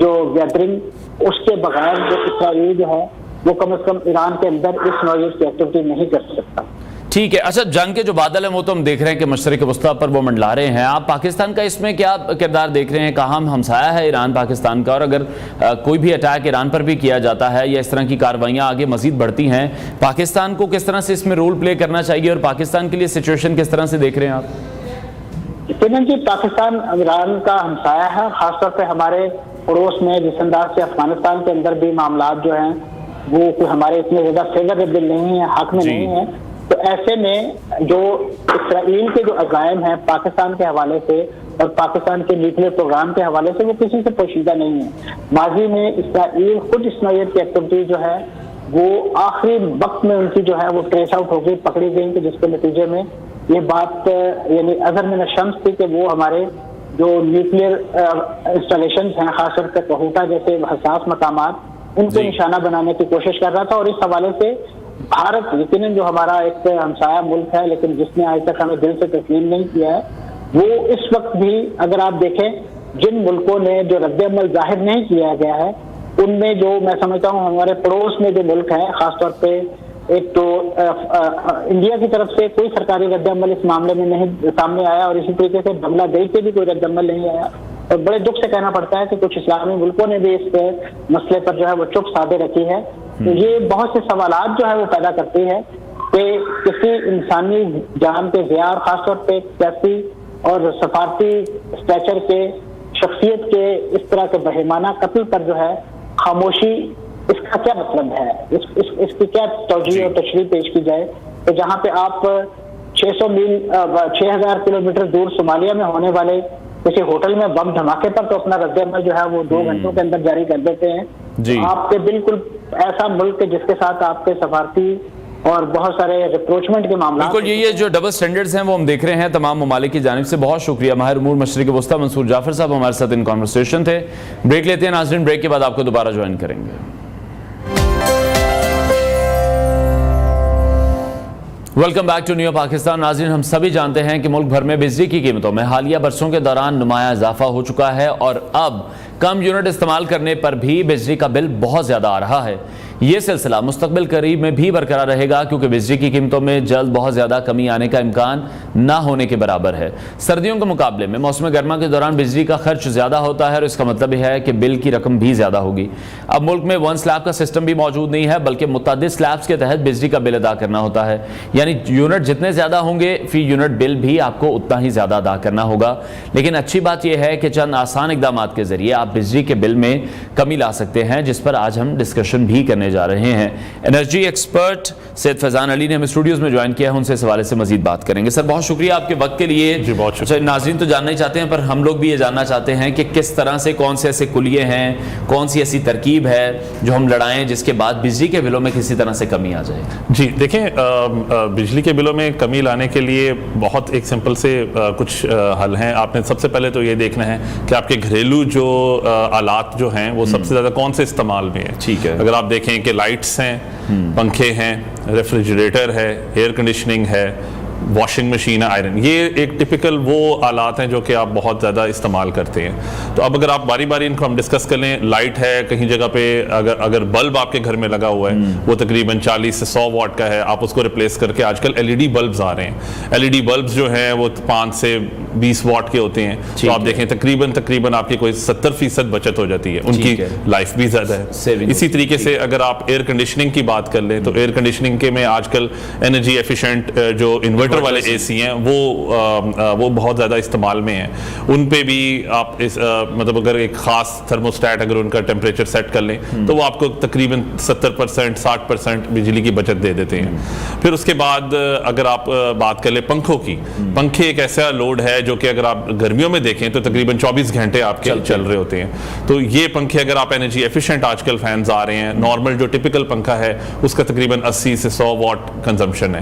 جو گیدرنگ، اس کے بغیر جو اسرائیل جو ہے وہ کم از کم ایران کے اندر اس نوعیت کی ایکٹیویٹی نہیں کر سکتا۔ ٹھیک ہے، اچھا جنگ کے جو بادل ہیں وہ تو ہم دیکھ رہے ہیں کہ مشرق وسطیٰ پر وہ منڈلا رہے ہیں، آپ پاکستان کا اس میں کیا کردار دیکھ رہے ہیں؟ کہاں ہمسایہ ہے ایران پاکستان کا، اور اگر کوئی بھی اٹیک ایران پر بھی کیا جاتا ہے یا اس طرح کی کاروائیاں آگے مزید بڑھتی ہیں، پاکستان کو کس طرح سے اس میں رول پلے کرنا چاہیے، اور پاکستان کے لیے سچویشن کس طرح سے دیکھ رہے ہیں آپ؟ یقیناً جی، پاکستان ایران کا ہمسایہ ہے، خاص طور پہ ہمارے پڑوس میں، جس انداز سے افغانستان کے اندر بھی معاملات جو ہیں وہ ہمارے اتنے زیادہ فیوریبل نہیں ہیں، حق میں نہیں ہیں، تو ایسے میں جو اسرائیل کے جو عزائم ہیں پاکستان کے حوالے سے اور پاکستان کے نیوکلیئر پروگرام کے حوالے سے وہ کسی سے پوشیدہ نہیں ہے۔ ماضی میں اسرائیل خود اس نوعیت کی ایکٹیویٹی جو ہے وہ آخری وقت میں ان کی جو ہے وہ ٹریس آؤٹ ہو گئی، پکڑی گئی، کہ جس کے نتیجے میں یہ بات یعنی اظہر من الشمس تھی کہ وہ ہمارے جو نیوکلیئر انسٹالیشنز ہیں، خاص طور پہ کوہوٹا جیسے حساس مقامات، ان کو نشانہ بنانے کی کوشش کر رہا تھا، اور اس حوالے سے بھارت یقیناً جو ہمارا ایک ہمسایہ ملک ہے لیکن جس نے آج تک ہمیں دل سے تسلیم نہیں کیا ہے، وہ اس وقت بھی اگر آپ دیکھیں جن ملکوں نے جو رد عمل ظاہر نہیں کیا گیا ہے ان میں جو میں سمجھتا ہوں ہمارے پڑوس میں جو ملک ہیں، خاص طور پہ ایک تو انڈیا کی طرف سے کوئی سرکاری رد عمل اس معاملے میں نہیں سامنے آیا، اور اسی طریقے سے بنگلہ دیش سے بھی کوئی رد عمل نہیں آیا، اور بڑے دکھ سے کہنا پڑتا ہے کہ کچھ اسلامی ملکوں نے بھی اس مسئلے پر جو ہے وہ چپ سادھے رکھی ہے۔ تو یہ بہت سے سوالات جو ہے وہ پیدا کرتی ہے کہ کسی انسانی جان کے ضیاع، خاص طور پہ سیاسی اور سفارتی اسٹیچر کے، شخصیت کے اس طرح کے بہیمانہ قتل پر جو ہے خاموشی، اس کا کیا مطلب ہے، اس کی کیا توجیہ اور تشریح پیش کی جائے؟ تو جہاں پہ آپ 6000 کلومیٹر دور صومالیہ میں ہونے والے کسی ہوٹل میں بم دھماکے پر تو اپنا رد عمل جو ہے وہ 2 گھنٹوں کے اندر جاری کر دیتے ہیں، آپ کے بالکل ایسا ملک جس کے ساتھ آپ کے سفارتی اور بہت سارے ریپروچمنٹ کے معاملات، بالکل یہ جو ڈبل سٹینڈرڈز ہیں وہ ہم دیکھ رہے ہیں تمام ممالک کی جانب سے۔ بہت شکریہ ماہر امور مشرق وسطیٰ منصور جعفر صاحب ہمارے ساتھ ان کانورسیشن تھے۔ بریک لیتے ہیں ناظرین، بریک کے بعد آپ کو دوبارہ جوائن کریں گے۔ Welcome back to new Pakistan. ناظرین، ہم سبھی جانتے ہیں کہ ملک بھر میں بجلی کی قیمتوں میں حالیہ برسوں کے دوران نمایاں اضافہ ہو چکا ہے، اور اب کم یونٹ استعمال کرنے پر بھی بجلی کا بل بہت زیادہ آ رہا ہے۔ یہ سلسلہ مستقبل قریب میں بھی برقرار رہے گا، کیونکہ بجلی کی قیمتوں میں جلد بہت زیادہ کمی آنے کا امکان نہ ہونے کے برابر ہے۔ سردیوں کے مقابلے میں موسم گرما کے دوران بجلی کا خرچ زیادہ ہوتا ہے، اور اس کا مطلب یہ ہے کہ بل کی رقم بھی زیادہ ہوگی۔ اب ملک میں 1 سلیب کا سسٹم بھی موجود نہیں ہے، بلکہ متعدد سلیبز کے تحت بجلی کا بل ادا کرنا ہوتا ہے، یعنی یونٹ جتنے زیادہ ہوں گے فی یونٹ بل بھی آپ کو اتنا ہی زیادہ ادا کرنا ہوگا۔ لیکن اچھی بات یہ ہے کہ چند آسان اقدامات کے ذریعے آپ بجلی کے بل میں کمی لا سکتے ہیں، جس پر آج ہم ڈسکشن بھی کرنے جا رہے ہیں۔ انرجی ایکسپرٹ سید فیضان علی نے ہمیں اسٹوڈیوز میں جوائن کیا ہے، ان سے اس حوالے سے مزید بات کریں گے۔ سر بہت شکریہ آپ کے وقت کے لیے۔ جی بہت شکریہ۔ ناظرین تو جاننا ہی چاہتے ہیں، پر ہم لوگ بھی یہ جاننا چاہتے ہیں کہ کس طرح سے کون سے ایسے کلیے ہیں، کون سی ایسی ترکیب ہے جو ہم لڑائیں جس کے بعد بجلی کے بلوں میں کسی طرح سے کمی آ جائے۔ جی دیکھیں، بجلی کے بلوں میں کمی لانے کے لیے بہت ایک سمپل سے کچھ حل ہیں۔ آپ نے سب سے پہلے تو یہ دیکھنا ہے کہ آپ کے گھریلو جو آلات جو ہیں وہ سب سے زیادہ کون سے استعمال میں ہیں۔ ٹھیک ہے، اگر آپ دیکھیں کہ لائٹس ہیں، پنکھے ہیں، ریفریجریٹر ہے، ایئر کنڈیشننگ ہے، واشنگ مشین ہے، آئرن، یہ ایک ٹپیکل وہ آلات ہیں جو کہ آپ بہت زیادہ استعمال کرتے ہیں۔ تو اب اگر آپ باری باری ان کو ہم ڈسکس کر لیں، لائٹ ہے، کہیں جگہ پہ اگر بلب آپ کے گھر میں لگا ہوا ہے وہ تقریباً 40 سے 100 واٹ کا ہے، آپ اس کو ریپلیس کر کے آج کل LED بلبز آ رہے ہیں۔ LED بلبز جو ہیں وہ 5 سے 20 واٹ کے ہوتے ہیں، تو آپ دیکھیں تقریباً آپ کی کوئی 70% بچت ہو جاتی ہے، ان کی لائف بھی زیادہ ہے۔ اسی طریقے سے اگر آپ ایئر کنڈیشننگ کی بات کر لیں تو ایئر کنڈیشننگ کے میں آج کل انرجی ایفیشینٹ جو انورٹر والے اے سی ہیں وہ بہت زیادہ استعمال میں ہیں۔ ان پہ بھی آپ مطلب اگر ایک خاص تھرموسٹیٹ اگر ان کا ٹیمپریچر سیٹ کر لیں تو وہ آپ کو تقریباً 70% 60% بجلی کی بچت دے دیتے ہیں۔ پھر اس کے بعد اگر آپ بات کر لیں پنکھوں کی، پنکھے ایک ایسا لوڈ ہے جو کہ اگر آپ گرمیوں میں دیکھیں تو تقریباً 24 گھنٹے آپ کے چل رہے ہوتے ہیں۔ تو یہ پنکھے اگر آپ انرجی ایفیشینٹ آج کل فینز آ رہے ہیں، نارمل جو ٹپیکل پنکھا ہے اس کا تقریباً 80 سے 100 واٹ کنزمپشن ہے،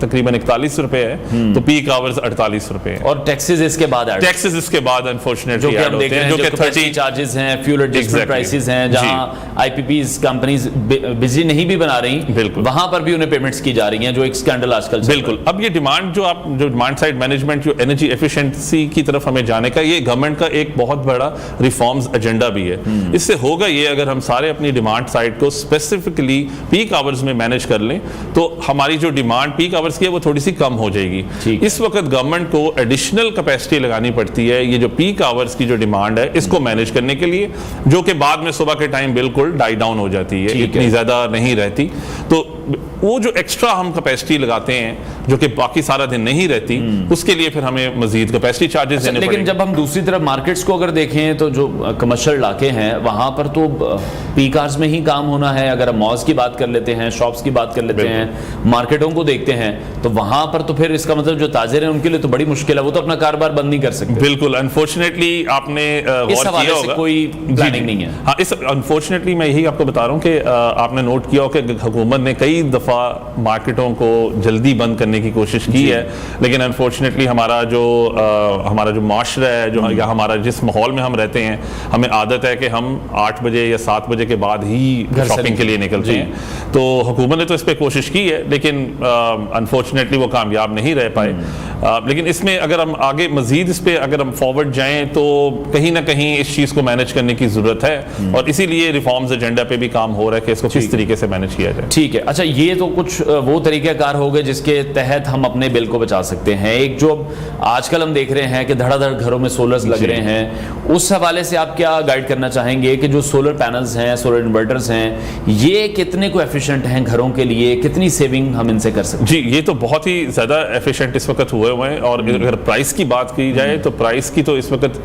تقریباً 41 روپے ہے, تو پیک آورز 48 روپے ہیں. اور ٹیکسز اس کے بعد ٹیکسز اس کے بعد انفارچونیٹلی ایڈ ہوتے ہیں, جو کہ 30 چارجز ہیں, فیول ایڈجسٹمنٹ پرائسز ہیں, جہاں آئی پی پیز کمپنیز بجلی نہیں بھی بنا رہی, وہاں پر بھی انہیں پیمنٹس کی جا رہی ہیں, جو ایک اسکینڈل آج کل. بالکل. اب یہ ڈیمانڈ جو ڈیمانڈ سائڈ مینجمنٹ, جو انرجی ایفیشنسی کی طرف ہمیں جانے کا, یہ گورنمنٹ کا ایک بہت بڑا ریفارمز ایجنڈا بھی ہے. اس سے ہوگا یہ, اگر ہم سارے اپنی ڈیمانڈ سائڈ کو اسپیسیفکلی پیک آورز میں مینیج کر لیں, تو ہماری جو ڈیمانڈ پیک آورز کی ہے وہ تھوڑی سی کم ہو جائے گی. اس وقت گورنمنٹ کو ایڈیشنل کیپیسٹی لگانی پڑتی ہے یہ جو پیک آورز کی جو ڈیمانڈ ہے اس کو مینیج کرنے کے لیے, جو کہ بعد میں صبح کے ٹائم بالکل ڈائی ڈاؤن ہو جاتی ہے, اتنی زیادہ نہیں رہتی. تو وہ جو ایکسٹرا ہم کیپیسٹی لگاتے ہیں جو کہ باقی سارا دن نہیں رہتی, اس کے لیے پھر ہمیں مزید کیپیسٹی چارجز دینے پڑیں گے. لیکن جب ہم دوسری طرف مارکیٹس کو اگر دیکھیں تو جو کمرشل علاقے ہیں وہاں پر تو پیک آورز میں ہی کام ہونا ہے. اگر ہم مالز کی بات کر لیتے ہیں, شاپس کی بات کر لیتے ہیں, مارکیٹوں کو دیکھتے ہیں, تو وہاں پر تو پھر اس کا مطلب جو تاجر ہیں ان کے لیے تو بڑی مشکل ہے, وہ تو اپنا کاروبار بند نہیں کر سکتے. بالکل. انفارچونیٹلی آپ نے غور کیا ہوگا, کوئی پلاننگ نہیں ہے. ہاں, اس انفارچونیٹلی میں یہی آپ کو بتا رہا ہوں کہ آپ نے نوٹ کیا ہو کہ حکومت نے کئی دفعہ مارکیٹوں کو جلدی بند کرنے کی کوشش کی ہے, لیکن انفارچونیٹلی ہمارا جو معاشرہ ہے, جو یا ہمارا جس ماحول میں ہم رہتے ہیں, ہمیں عادت ہے کہ ہم 8 بجے یا 7 بجے کے بعد ہی شاپنگ کے لیے نکلتے ہیں. تو حکومت نے تو اس پہ کوشش کی ہے, لیکن انفارچونیٹلی وہ کامیاب نہیں رہ پائے. لیکن اس میں اگر ہم آگے مزید اس پہ اگر ہم فارورڈ جائیں تو کہیں نہ کہیں اس چیز کو مینیج کرنے کی ضرورت ہے, اور اسی لیے ریفارمز ایجنڈا پہ بھی کام ہو رہا ہے کہ اس کو کس طریقے سے مینیج کیا جائے. ٹھیک ہے. اچھا, یہ تو کچھ وہ طریقہ کار ہو گئے جس کے تحت ہم اپنے بل کو بچا سکتے ہیں. ایک جو آج کل ہم دیکھ رہے ہیں کہ دھڑا دھڑ گھروں میں سولرز لگ رہے ہیں, اس حوالے سے آپ کیا گائیڈ کرنا چاہیں گے کہ جو سولر پینلز ہیں, سولر انورٹرز ہیں, یہ کتنے کو ایفیشینٹ ہیں گھروں کے لیے, کتنی سیونگ ہم ان سے کر سکتے ہیں؟ جی, یہ تو بہت ہی زیادہ ایفیشینٹ اس وقت ہوئے ہیں. اور اگر پرائس کی بات کی جائے تو پرائس کی تو اس وقت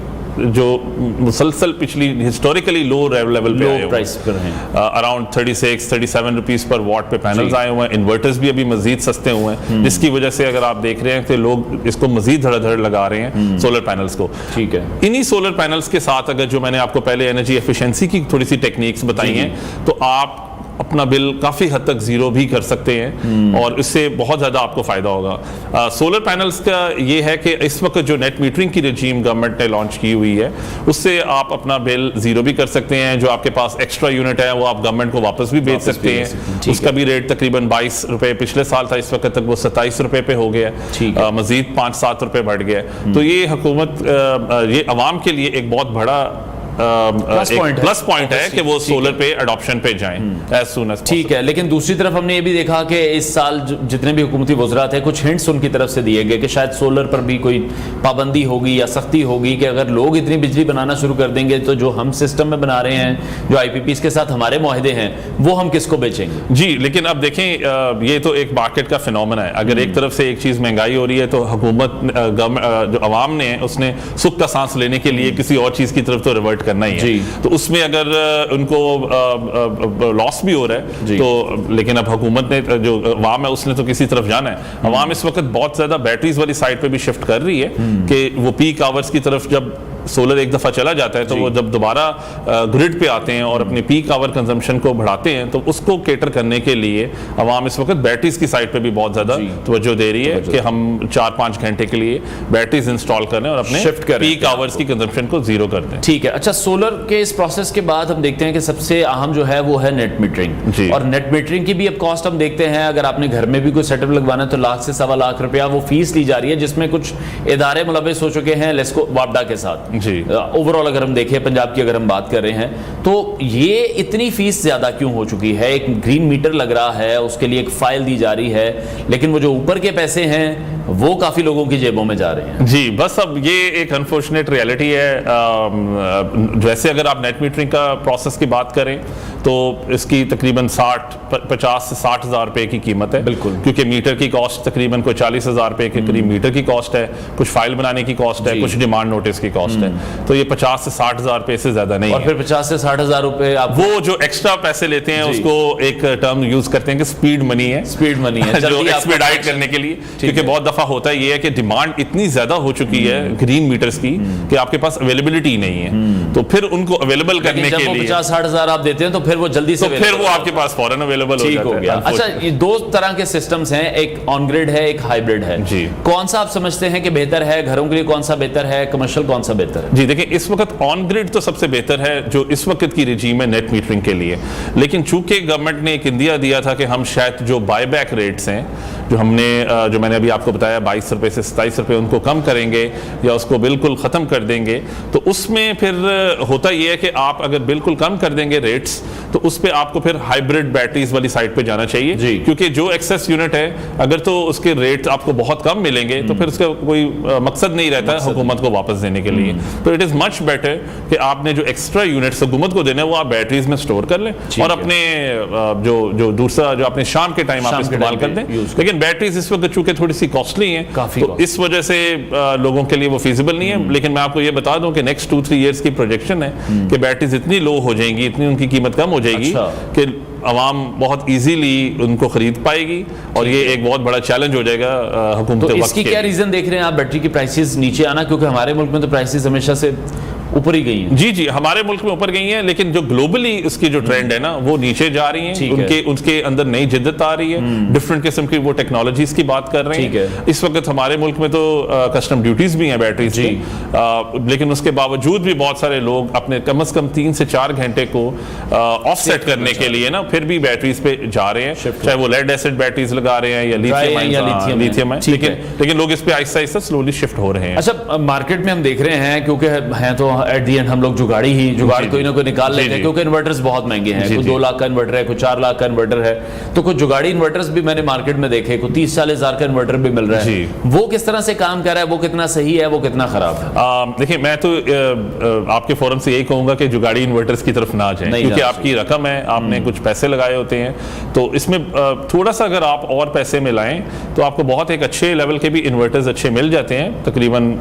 جو مسلسل پچھلی ہسٹوریکلی لو لیول پہ آئے ہوئے ہیں, اراؤنڈ 36-37 روپیز پر واٹ پہ پینلز آئے ہوئے ہیں. انورٹرز بھی ابھی مزید سستے ہوئے ہیں, جس کی وجہ سے اگر آپ دیکھ رہے ہیں کہ لوگ اس کو مزید دھڑا دھڑ لگا رہے ہیں سولر پینلز کو. ٹھیک ہے. انہی سولر پینلز کے ساتھ اگر جو میں نے آپ کو پہلے انرجی ایفیشنسی کی تھوڑی سی ٹیکنیکس بتائی ہیں, تو آپ اپنا بل کافی حد تک زیرو بھی کر سکتے ہیں, اور اس سے بہت زیادہ آپ کو فائدہ ہوگا. سولر پینلز کا یہ ہے کہ اس وقت جو نیٹ میٹرنگ کی رجیم گورنمنٹ نے لانچ کی ہوئی ہے, اس سے آپ اپنا بل زیرو بھی کر سکتے ہیں. جو آپ کے پاس ایکسٹرا یونٹ ہے وہ آپ گورنمنٹ کو واپس بھی بیچ سکتے ہیں. اس کا بھی ریٹ تقریباً 22 روپے پچھلے سال تھا, اس وقت تک وہ 27 روپے پہ ہو گیا, مزید 5-7 روپے بڑھ گیا. تو یہ حکومت, یہ عوام کے لیے ایک بہت بڑا پلس پوائنٹ ہے کہ وہ سولر پہ اڈاپشن پہ جائیں ایز سون ایز. ٹھیک ہے. لیکن دوسری طرف ہم نے یہ بھی دیکھا کہ اس سال جتنے بھی حکومتی وزراء تھے, کچھ ہنٹس ان کی طرف سے دیے گئے کہ شاید سولر پر بھی کوئی پابندی ہوگی یا سختی ہوگی, کہ اگر لوگ اتنی بجلی بنانا شروع کر دیں گے تو جو ہم سسٹم میں بنا رہے ہیں, جو آئی پی پیز کے ساتھ ہمارے معاہدے ہیں, وہ ہم کس کو بیچیں گے؟ جی, لیکن اب دیکھیں, یہ تو ایک مارکیٹ کا فینومنا ہے. اگر ایک طرف سے ایک چیز مہنگائی ہو رہی ہے, تو حکومت جو عوام نے اس نے سکھ کا سانس لینے کے لیے کسی اور چیز کی طرف تو ریورٹ کرنا ہی ہے. تو اس میں اگر ان کو لاس بھی ہو رہا ہے تو, لیکن اب حکومت نے جو عوام ہے اس نے تو کسی طرف جانا ہے. عوام اس وقت بہت زیادہ بیٹریز والی سائڈ پہ بھی شفٹ کر رہی ہے کہ وہ پیک آورز کی طرف, جب سولر ایک دفعہ چلا جاتا ہے تو وہ جب دوبارہ گرڈ پہ آتے ہیں اور اپنی پیک آور کنزمپشن کو بڑھاتے ہیں, تو اس کو کیٹر کرنے کے لیے عوام اس وقت بیٹریز کی سائڈ پہ بھی بہت زیادہ توجہ دے رہی ہے کہ ہم 4-5 گھنٹے کے لیے بیٹریز انسٹال کریں اور اپنے پیک آورز کی کنزمپشن کو زیرو کر دیں. ٹھیک ہے. اچھا, سولر کے اس پروسیس کے بعد ہم دیکھتے ہیں کہ سب سے اہم جو ہے وہ ہے نیٹ میٹرنگ, اور نیٹ میٹرنگ کی بھی اب کاسٹ ہم دیکھتے ہیں. اگر آپ نے گھر میں بھی کوئی سیٹ اپ لگوانا ہے تو 1 سے 1.25 لاکھ روپیہ وہ فیس لی جا رہی ہے, جس میں کچھ ادارے ملوث ہو چکے ہیں لیسکو واپڈا کے ساتھ. اگر ہم دیکھیں پنجاب کی اگر ہم بات کر رہے ہیں, تو یہ اتنی فیس زیادہ کیوں ہو چکی ہے؟ ایک گرین میٹر لگ رہا ہے, اس کے لیے ایک فائل دی جا رہی ہے, لیکن وہ جو اوپر کے پیسے ہیں وہ کافی لوگوں کی جیبوں میں جا رہے ہیں. جی, بس اب یہ ایک انفارچونیٹ ریالٹی ہے. جیسے اگر آپ نیٹ میٹرنگ کا پروسیس کی بات کریں تو اس کی تقریباً 50 سے 60 ہزار روپے کی قیمت ہے. بالکل, کیونکہ میٹر کی کاسٹ تقریباً کوئی 40 ہزار روپے کے قریب میٹر کی کاسٹ ہے, کچھ فائل بنانے کی کاسٹ ہے, کچھ ڈیمانڈ نوٹس کی کاسٹ ہے. تو یہ 50 سے 60 ہزار روپے سے زیادہ نہیں, اور پھر 50 سے 60 ہزار روپے آپ وہ جو ایکسٹرا پیسے لیتے ہیں اس کو ایک ٹرم یوز کرتے ہیں کہ سپیڈ منی ہے, سپیڈ منی ہے, جو ایکسپیڈائٹ کرنے کے لیے. کیونکہ بہت دفعہ ہوتا ہے یہ ہے کہ ڈیمانڈ اتنی زیادہ ہو چکی ہے گرین میٹرز کی کہ آپ کے پاس اویلیبلٹی نہیں ہے, تو پھر ان کو اویلیبل کرنے کے لیے 50-60 ہزار آپ دیتے ہیں تو پھر وہ جلدی سے پھر وہ آپ کے پاس فوراً اویلیبل ہو جاتا ہے. اچھا, یہ دو طرح کے سسٹمز ہیں, ایک آن گریڈ ہے, ایک ہائیبرڈ ہے. جی, کون سا آپ سمجھتے ہیں کہ بہتر ہے گھروں کے لیے, کون سا بہتر ہے, کمرشل کون سا بہتر ہے؟ جی دیکھیں, اس وقت آن گریڈ تو سب سے بہتر ہے جو اس وقت کی رجیم ہے نیٹ میٹرنگ کے لیے, لیکن چونکہ گورنمنٹ نے ایک اندیا دیا تھا کہ ہم شاید جو بائی بیک ریٹس ہیں جو ہم نے جو میں نے ابھی آپ کو بتایا 22 روپے سے 27 روپے ان کو کم کریں گے یا اس کو بالکل ختم کر دیں گے, تو اس میں پھر ہوتا یہ ہے کہ آپ اگر بالکل کم کر دیں گے ریٹس تو اس پہ آپ کو پھر ہائیبرڈ بیٹریز والی سائٹ پہ جانا چاہیے. جی, کیونکہ جو ایکسیس یونٹ ہے اگر تو اس کے ریٹ آپ کو بہت کم ملیں گے تو پھر اس کا کوئی مقصد نہیں رہتا حکومت کو واپس دینے کے لیے. تو اٹ از مچ بیٹر کہ آپ نے جو ایکسٹرا یونٹس حکومت کو دینے وہ آپ بیٹریز میں اسٹور کر لیں اور اپنے جو دوسرا جو اپنے شام کے ٹائم آپ استعمال کر دیں. لیکن بیٹریز اس وقت چونکہ تھوڑی سی کاسٹلی ہیں تو اس وجہ سے لوگوں کے لیے وہ فیزیبل نہیں ہے. لیکن میں آپ کو یہ بتا دوں کہ نیکسٹ 2-3 ایئرس کی پروجیکشن ہے کہ بیٹریز اتنی لو ہو جائیں گی, اتنی ان کی قیمت کم ہو جائے گی کہ عوام بہت ایزیلی ان کو خرید پائے گی, اور یہ ایک بہت بڑا چیلنج ہو جائے گا حکومت وقت کے. اس کی کیا ریزن دیکھ رہے ہیں آپ بیٹری کی پرائسز نیچے آنا؟ کیونکہ ہمارے ملک میں تو پرائسز ہمیشہ سے اوپر ہی گئی ہیں. جی ہمارے ملک میں اوپر گئی ہیں, لیکن جو گلوبلی اس کی جو ٹرینڈ ہے نا وہ نیچے جا رہی ہیں. ان کے اندر نئی جدت آ رہی ہے, ڈفرنٹ قسم کی وہ ٹیکنالوجیز کی بات کر رہے ہیں. اس وقت ہمارے ملک میں تو کسٹم ڈیوٹیز بھی ہیں بیٹریز کی, لیکن اس کے باوجود بھی بہت سارے لوگ اپنے کم از کم 3 سے 4 گھنٹے کو آف سیٹ کرنے کے لیے نا پھر بھی بیٹریز پہ جا رہے ہیں, چاہے وہ لیڈ ایسڈ بیٹریز لگا رہے ہیں یا لیتھیم ہے, لیکن لوگ اس پہ آہستہ آہستہ سلولی شفٹ ہو رہے ہیں. اچھا, مارکیٹ میں ہم دیکھ رہے ہیں کیونکہ ہیں تو ایٹ دی اینڈ ہم لوگ جگاڑ کوئی نہ کوئی نکال لیتے ہیں, کیونکہ انورٹرز بہت مہنگے ہیں. کوئی 2 لاکھ کا انورٹر ہے, کوئی 4 لاکھ کا انورٹر ہے, تو کوئی جگاڑی انورٹرز بھی میں نے مارکیٹ میں دیکھے, کوئی 30-40 ہزار کا انورٹر بھی مل رہا ہے. وہ کس طرح سے کام کر رہا ہے, وہ کتنا صحیح ہے, وہ کتنا خراب ہے؟ دیکھیں, میں تو آپ کے فورم سے یہی کہوں گا کہ جگاڑی انورٹرز کی طرف نہ جائیں, کیونکہ آپ کی رقم ہے, آپ نے کچھ پیسے لگائے ہوتے ہیں, تو اس میں تھوڑا سا اگر آپ اور پیسے ملائیں تو آپ کو بہت ایک اچھے لیول کے بھی انورٹرز اچھے مل جاتے ہیں, تقریباً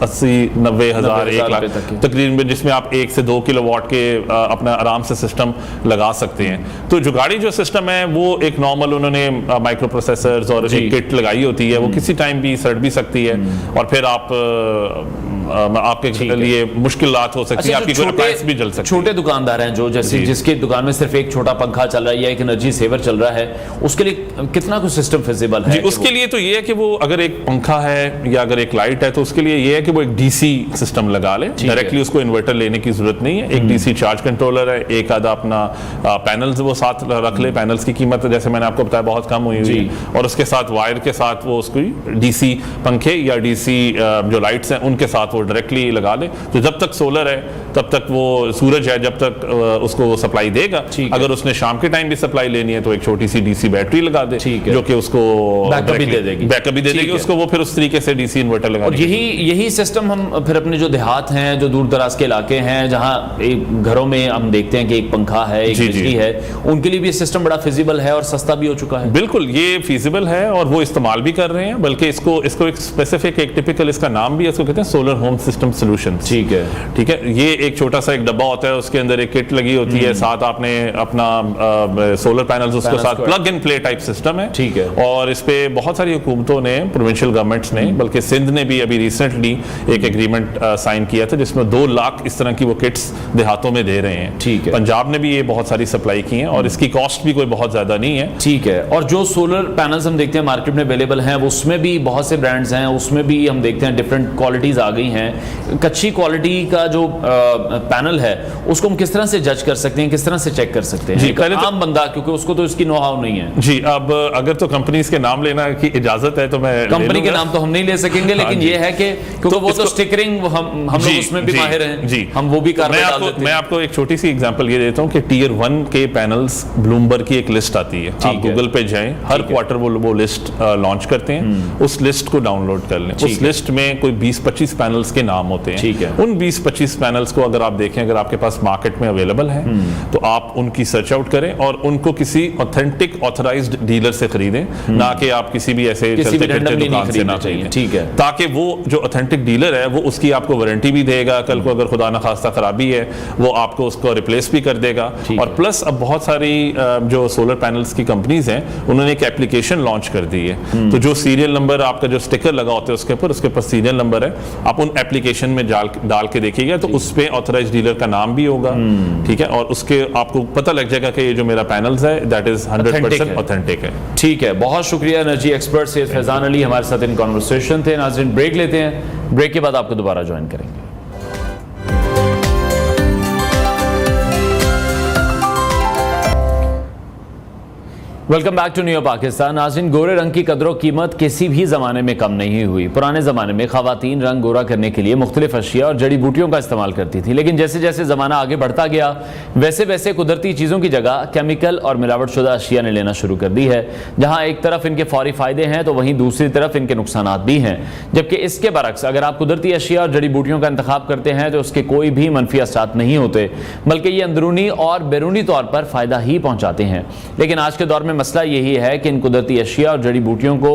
80-90 ہزار 1 لاکھ تقریباً, جس میں آپ 1 سے 2 کلو واٹ کے اپنا آرام سے سسٹم لگا سکتے ہیں. تو جگاڑی جو سسٹم ہے وہ ایک نارمل انہوں نے مائکرو پروسیسرز اور ایک کٹ لگائی ہوتی ہے, وہ کسی ٹائم بھی سڑ بھی سکتی ہے, اور پھر آپ کے لیے مشکلات ہو سکتی ہیں, آپ کی کوئی اپلائنس بھی جل سکتی ہے. چھوٹے دکاندار ہیں جو جیسے جس کے دکان میں صرف ایک چھوٹا پنکھا چل رہا ہے یا ایک انرجی سیور چل رہا ہے, اس کے لیے کتنا کوئی سسٹم فیزیبل ہے؟ اس کے لیے تو یہ ہے کہ وہ اگر ایک پنکھا ہے یا اگر ایک لائٹ ہے تو اس کے لیے یہ ہے کہ وہ ایک ڈی سی سسٹم لگا لے, ڈائریکٹلی اس کو انورٹر لینے کی ضرورت نہیں ہے. ایک ڈی سی چارج کنٹرولر ہے, ایک آدھا اپنا پینلز وہ ساتھ رکھ لے. پینلز کی قیمت جیسے میں نے آپ کو بتایا بہت کم ہوئی ہے, اور اس کے ساتھ وائر کے ساتھ وہ اس کو ڈی سی پنکھے یا ڈی سی جو لائٹس ہیں ان کے ساتھ وہ ڈائریکٹلی لگا لے. تو جب تک سولر ہے تب تک وہ سورج ہے, جب تک اس کو سپلائی دے گا. اگر اس نے شام کے ٹائم بھی سپلائی لینی ہے تو ایک چھوٹی سی ڈی سی بیٹری لگا دے جو کہ اس کو بیک اپ بھی دے دے گی اس کو, وہ پھر اس طریقے سے ڈی سی انورٹر لگا دے. یہی سسٹم ہم پھر اپنے جو دیہات ہیں, جو دور دراز کے علاقے ہیں, جہاں گھروں میں ہم دیکھتے ہیں کہ ایک پنکھا ہے, ایک بجلی ہے, ان کے لیے بھی یہ سسٹم بڑا فیزیبل ہے اور سستا بھی ہو چکا ہے. بالکل, یہ فیزیبل ہے اور وہ استعمال بھی کر رہے ہیں, بلکہ اس کو ایک اسپیسیفک ایک ٹپیکل اس کا نام بھی ہے, اس کو کہتے ہیں سولر ہوم سسٹم سولوشن. ٹھیک ہے, یہ ایک چھوٹا سا ایک ڈبہ ہوتا ہے, اس کے اندر ایک کٹ لگی ہوتی ہے, ساتھ آپ نے اپنا سولر پینلز اس کو ساتھ plug in play type system ہے. ٹھیک ہے, اور اس پہ بہت ساری حکومتوں نے, پروونشل گورنمنٹس نے, بلکہ سندھ نے بھی ابھی ریسنٹلی ایک ایگریمنٹ سائن کیا تھا جس میں 2 لاکھ اس طرح کی وہ کٹس دیہاتوں میں دے رہے ہیں. ٹھیک ہے, پنجاب نے بھی یہ بہت ساری سپلائی کی ہیں اور اس کی کاسٹ بھی کوئی بہت زیادہ نہیں ہے. ٹھیک ہے, اور جو سولر پینلز ہم دیکھتے ہیں مارکیٹ میں اویلیبل ہیں, اس میں بھی بہت سے برانڈز ہیں, اس میں بھی ہم دیکھتے ہیں ڈفرینٹ کوالٹیز آ گئی ہیں. کچی کوالٹی کا جو پینل ہے اس کو ہم کس طرح سے جج کر سکتے ہیں, کس طرح سے چیک کر سکتے ہیں عام بندہ, کیونکہ اس کو تو اس کی نو ہاؤ نہیں ہے. جی, اب اگر تو کمپنیز کے نام لینا کی اجازت ہے تو میں کمپنی کے نام تو ہم نہیں لے سکیں گے, لیکن یہ ہے کہ کیونکہ وہ تو سٹکرنگ ہم لوگ اس میں بھی ماہر ہیں, ہم وہ بھی کر رہے ہیں. میں آپ کو ایک چھوٹی سی ایگزامپل یہ دیتا ہوں کہ ٹیئر 1 کے پینلز بلومبرگ کی ایک لسٹ آتی ہے, آپ گوگل پہ جائیں, ہر کوارٹر وہ لسٹ لانچ کرتے ہیں, اس لسٹ کو ڈاؤن لوڈ کر لیں. اس لسٹ میں کوئی 20-25 پینل پینلز کے نام ہوتے ہیں. ٹھیک ہے. ان 20-25 پینلز کو اگر آپ دیکھیں, اگر آپ کے پاس مارکیٹ میں اویلیبل ہیں تو آپ ان کی سرچ آؤٹ کریں اور ان کو کسی اوتھینٹک آتھرائزڈ ڈیلر سے خریدیں, نہ کہ آپ کسی بھی ایسے چلتے پھرتے دکان سے نہ خریدیں. ٹھیک ہے. تاکہ وہ جو اوتھینٹک ڈیلر ہے وہ اس کی آپ کو وارنٹی بھی دے گا, کل کو اگر خدا نخواستہ خرابی ہے وہ آپ کو اس کو ریپلیس بھی کر دے گا. اور پلس اب بہت ساری جو سولر پینلز کی کمپنیز ہیں انہوں نے ایک اپلیکیشن لانچ کر دی ہے, تو جو سیریل نمبر آپ کا جو اسٹیکر لگا ہوتا ہے اس کے اوپر سیریل نمبر ہے, آپ ان اپلیکیشن میں ڈال کے دیکھیے گا تو اس پہ آتھرائزڈ ڈیلر کا نام بھی ہوگا. ٹھیک ہے. اور اس کے آپ کو پتہ لگ جائے گا کہ یہ جو میرا پینلز ہے دیٹ از 100% اوتھینٹک ہے. ٹھیک ہے. بہت شکریہ انرجی ایکسپرٹ سید فیضان علی ہمارے ساتھ ان کانورسیشن تھے. ناظرین بریک لیتے ہیں, بریک کے بعد آپ کو دوبارہ جوائن کریں گے. Welcome back to new Pakistan. ناظرین, گورے رنگ کی قدر و قیمت کسی بھی زمانے میں کم نہیں ہوئی. پرانے زمانے میں خواتین رنگ گورا کرنے کے لیے مختلف اشیاء اور جڑی بوٹیوں کا استعمال کرتی تھی, لیکن جیسے جیسے زمانہ آگے بڑھتا گیا ویسے ویسے قدرتی چیزوں کی جگہ کیمیکل اور ملاوٹ شدہ اشیاء نے لینا شروع کر دی ہے. جہاں ایک طرف ان کے فوری فائدے ہیں تو وہیں دوسری طرف ان کے نقصانات بھی ہیں. جبکہ اس کے برعکس اگر آپ قدرتی اشیاء اور جڑی بوٹیوں کا انتخاب کرتے ہیں تو اس کے کوئی بھی منفی اثرات نہیں ہوتے, بلکہ یہ اندرونی اور بیرونی طور پر فائدہ ہی پہنچاتے ہیں. لیکن آج کے دور میں مسئلہ یہی ہے کہ ان قدرتی اشیاء اور جڑی بوٹیوں کو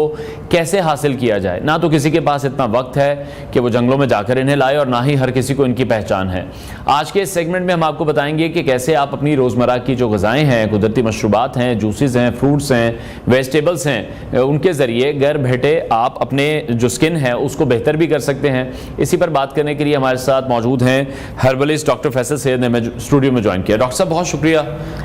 کیسے حاصل کیا جائے. نہ تو کسی کے پاس اتنا وقت ہے کہ وہ جنگلوں میں جا کر انہیں لائے, اور نہ ہی ہر کسی کو ان کی پہچان ہے. آج کے اس سیگمنٹ میں ہم آپ کو بتائیں گے کہ کیسے آپ اپنی روزمرہ کی جو غذائیں ہیں, قدرتی مشروبات ہیں, جوسز ہیں, فروٹس ہیں, ویجیٹیبلز ہیں, ان کے ذریعے گھر بیٹھے آپ اپنے جو سکن ہے اس کو بہتر بھی کر سکتے ہیں. اسی پر بات کرنے کے لیے ہمارے ساتھ موجود ہیں ہربلسٹ ڈاکٹر فیصل سید نے اسٹوڈیو میں جوائن کیا. ڈاکٹر صاحب بہت شکریہ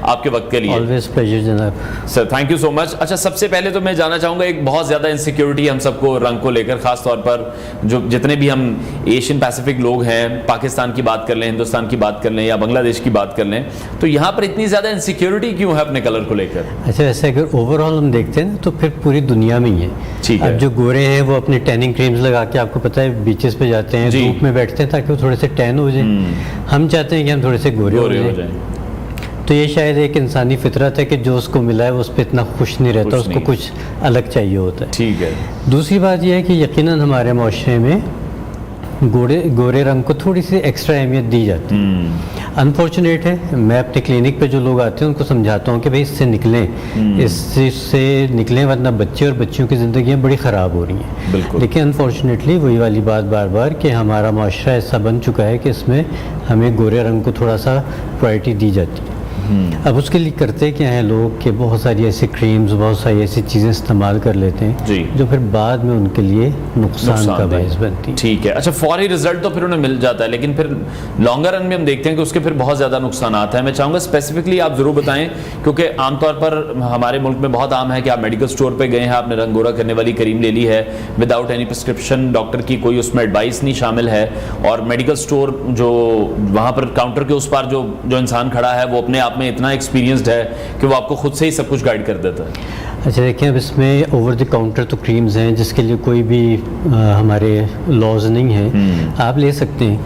آپ کے وقت کے لیے. آلویز پلیجر جناب. سر تھینک یو سو مچ. اچھا, سب سے پہلے تو میں جاننا چاہوں گا, ایک بہت زیادہ انسیکیورٹی ہم سب کو رنگ کو لے کر, خاص طور پر جو جتنے بھی ہم ایشین پیسیفک لوگ ہیں, پاکستان کی بات کر لیں, ہندوستان کی بات کر لیں یا بنگلہ دیش کی بات کر لیں, تو یہاں پر اتنی زیادہ انسیکیورٹی کیوں ہے اپنے کلر کو لے کر؟ اچھا, ایسے اگر اوور آل ہم دیکھتے ہیں تو پھر پوری دنیا میں ہی ہے. ٹھیک ہے. اب جو گورے ہیں وہ اپنے ٹیننگ کریمز لگا کے, آپ کو پتہ ہے بیچز پہ جاتے ہیں, دھوپ میں بیٹھتے ہیں تاکہ وہ تھوڑے سے ٹین ہو جائیں. ہم چاہتے ہیں کہ ہم تھوڑے سے گورے ہو جائیں. تو یہ شاید ایک انسانی فطرت ہے کہ جو اس کو ملا ہے وہ اس پہ اتنا خوش نہیں رہتا, اس کو کچھ الگ چاہیے ہوتا ہے. ٹھیک ہے. دوسری بات یہ ہے کہ یقیناً ہمارے معاشرے میں گورے رنگ کو تھوڑی سی ایکسٹرا اہمیت دی جاتی ہے. انفارچونیٹ ہے, میں اپنے کلینک پہ جو لوگ آتے ہیں ان کو سمجھاتا ہوں کہ بھائی اس سے نکلیں, اس سے نکلیں, ورنہ بچے اور بچیوں کی زندگیاں بڑی خراب ہو رہی ہیں. بالکل. لیکن انفارچونیٹلی وہی والی بات بار بار کہ ہمارا معاشرہ ایسا بن چکا ہے کہ اس میں ہمیں گورے رنگ کو تھوڑا سا پرائرٹی دی جاتی ہے. اب اس کے لیے کرتے کیا ہیں لوگ کہ بہت ساری ایسی کریمز, بہت ساری ایسی چیزیں استعمال کر لیتے ہیں جو پھر بعد میں ان کے لیے نقصان کا باعث بنتی. ٹھیک ہے. اچھا, فوری رزلٹ تو پھر انہیں مل جاتا ہے, لیکن پھر لانگر رن میں ہم دیکھتے ہیں کہ اس کے پھر بہت زیادہ نقصانات ہیں. میں چاہوں گا اسپیسیفکلی آپ ضرور بتائیں, کیونکہ عام طور پر ہمارے ملک میں بہت عام ہے کہ آپ میڈیکل اسٹور پہ گئے ہیں, آپ نے رنگ گورا کرنے والی کریم لے لی ہے وداؤٹ اینی پرسکرپشن, ڈاکٹر کی کوئی اس میں ایڈوائس نہیں شامل ہے, اور میڈیکل اسٹور جو وہاں پر کاؤنٹر کے اس پر جو انسان کھڑا ہے وہ اپنے آپ میں اتنا ایکسپیرینسڈ ہے کہ وہ آپ کو خود سے ہی سب کچھ گائیڈ کر دیتا ہے. اچھا دیکھیں, اب اس میں اوور دی کاؤنٹر تو کریمز ہیں جس کے لیے کوئی بھی ہمارے لاز نہیں ہیں, آپ لے سکتے ہیں.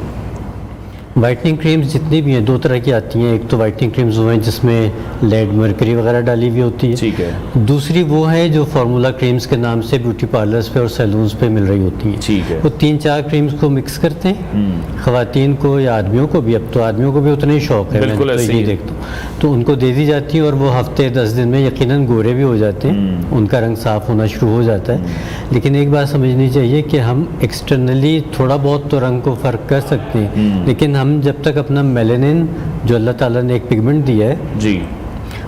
وائٹننگ کریمز جتنی بھی ہیں دو طرح کی آتی ہیں. ایک تو وائٹنگ کریمز وہ ہیں جس میں لیڈ مرکری وغیرہ ڈالی ہوئی ہوتی ہے. ٹھیک ہے. دوسری وہ ہے جو فارمولا کریمز کے نام سے بیوٹی پارلرز پہ اور سیلونز پہ مل رہی ہوتی ہیں. ٹھیک ہے. وہ 3-4 کریمز کو مکس کرتے ہیں, خواتین کو یا آدمیوں کو بھی, اب تو آدمیوں کو بھی اتنا ہی شوق ہے, میں تو یہی دیکھتا ہوں, تو ان کو دے دی جاتی ہے اور وہ ہفتے 10 دن میں یقیناً گورے بھی ہو جاتے ہیں, ان کا رنگ صاف ہونا شروع ہو جاتا ہے. لیکن ایک بات سمجھنی چاہیے کہ ہم ایکسٹرنلی تھوڑا بہت تو رنگ کو فرق کر سکتے ہیں, لیکن ہم جب تک اپنا میلانن جو اللہ تعالیٰ نے ایک پگمنٹ دیا ہے جی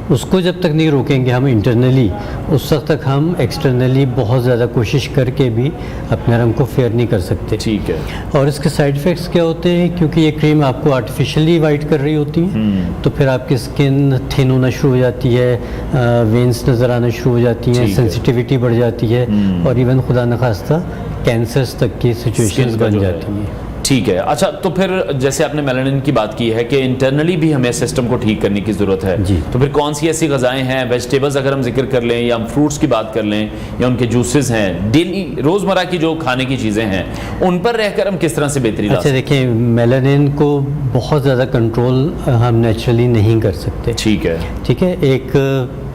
اس کو جب تک نہیں روکیں گے ہم انٹرنلی, اس وقت تک ہم ایکسٹرنلی بہت زیادہ کوشش کر کے بھی اپنے رنگ کو فیئر نہیں کر سکتے. ٹھیک ہے. اور اس کے سائیڈ افیکٹس کیا ہوتے ہیں, کیونکہ یہ کریم آپ کو آرٹیفیشلی وائٹ کر رہی ہوتی ہیں, تو پھر آپ کی اسکن تھن ہونا شروع ہو جاتی ہے, وینس نظر آنا شروع ہو جاتی ہیں, سینسٹیوٹی بڑھ جاتی ہے, اور ایون خدا نخواستہ کینسرز تک کی سچویشنز بن جاتی ہیں. ٹھیک ہے. اچھا, تو پھر جیسے آپ نے میلانن کی بات کی ہے کہ انٹرنلی بھی ہمیں سسٹم کو ٹھیک کرنے کی ضرورت ہے, تو پھر کون سی ایسی غذائیں ہیں, ویجیٹیبلز اگر ہم ذکر کر لیں یا ہم فروٹس کی بات کر لیں یا ان کے جوسز ہیں, ڈیلی روزمرہ کی جو کھانے کی چیزیں ہیں, ان پر رہ کر ہم کس طرح سے بہتری لا سکتے ہیں؟ اچھا دیکھیں, میلانن کو بہت زیادہ کنٹرول ہم نیچرلی نہیں کر سکتے. ٹھیک ہے. ٹھیک ہے. ایک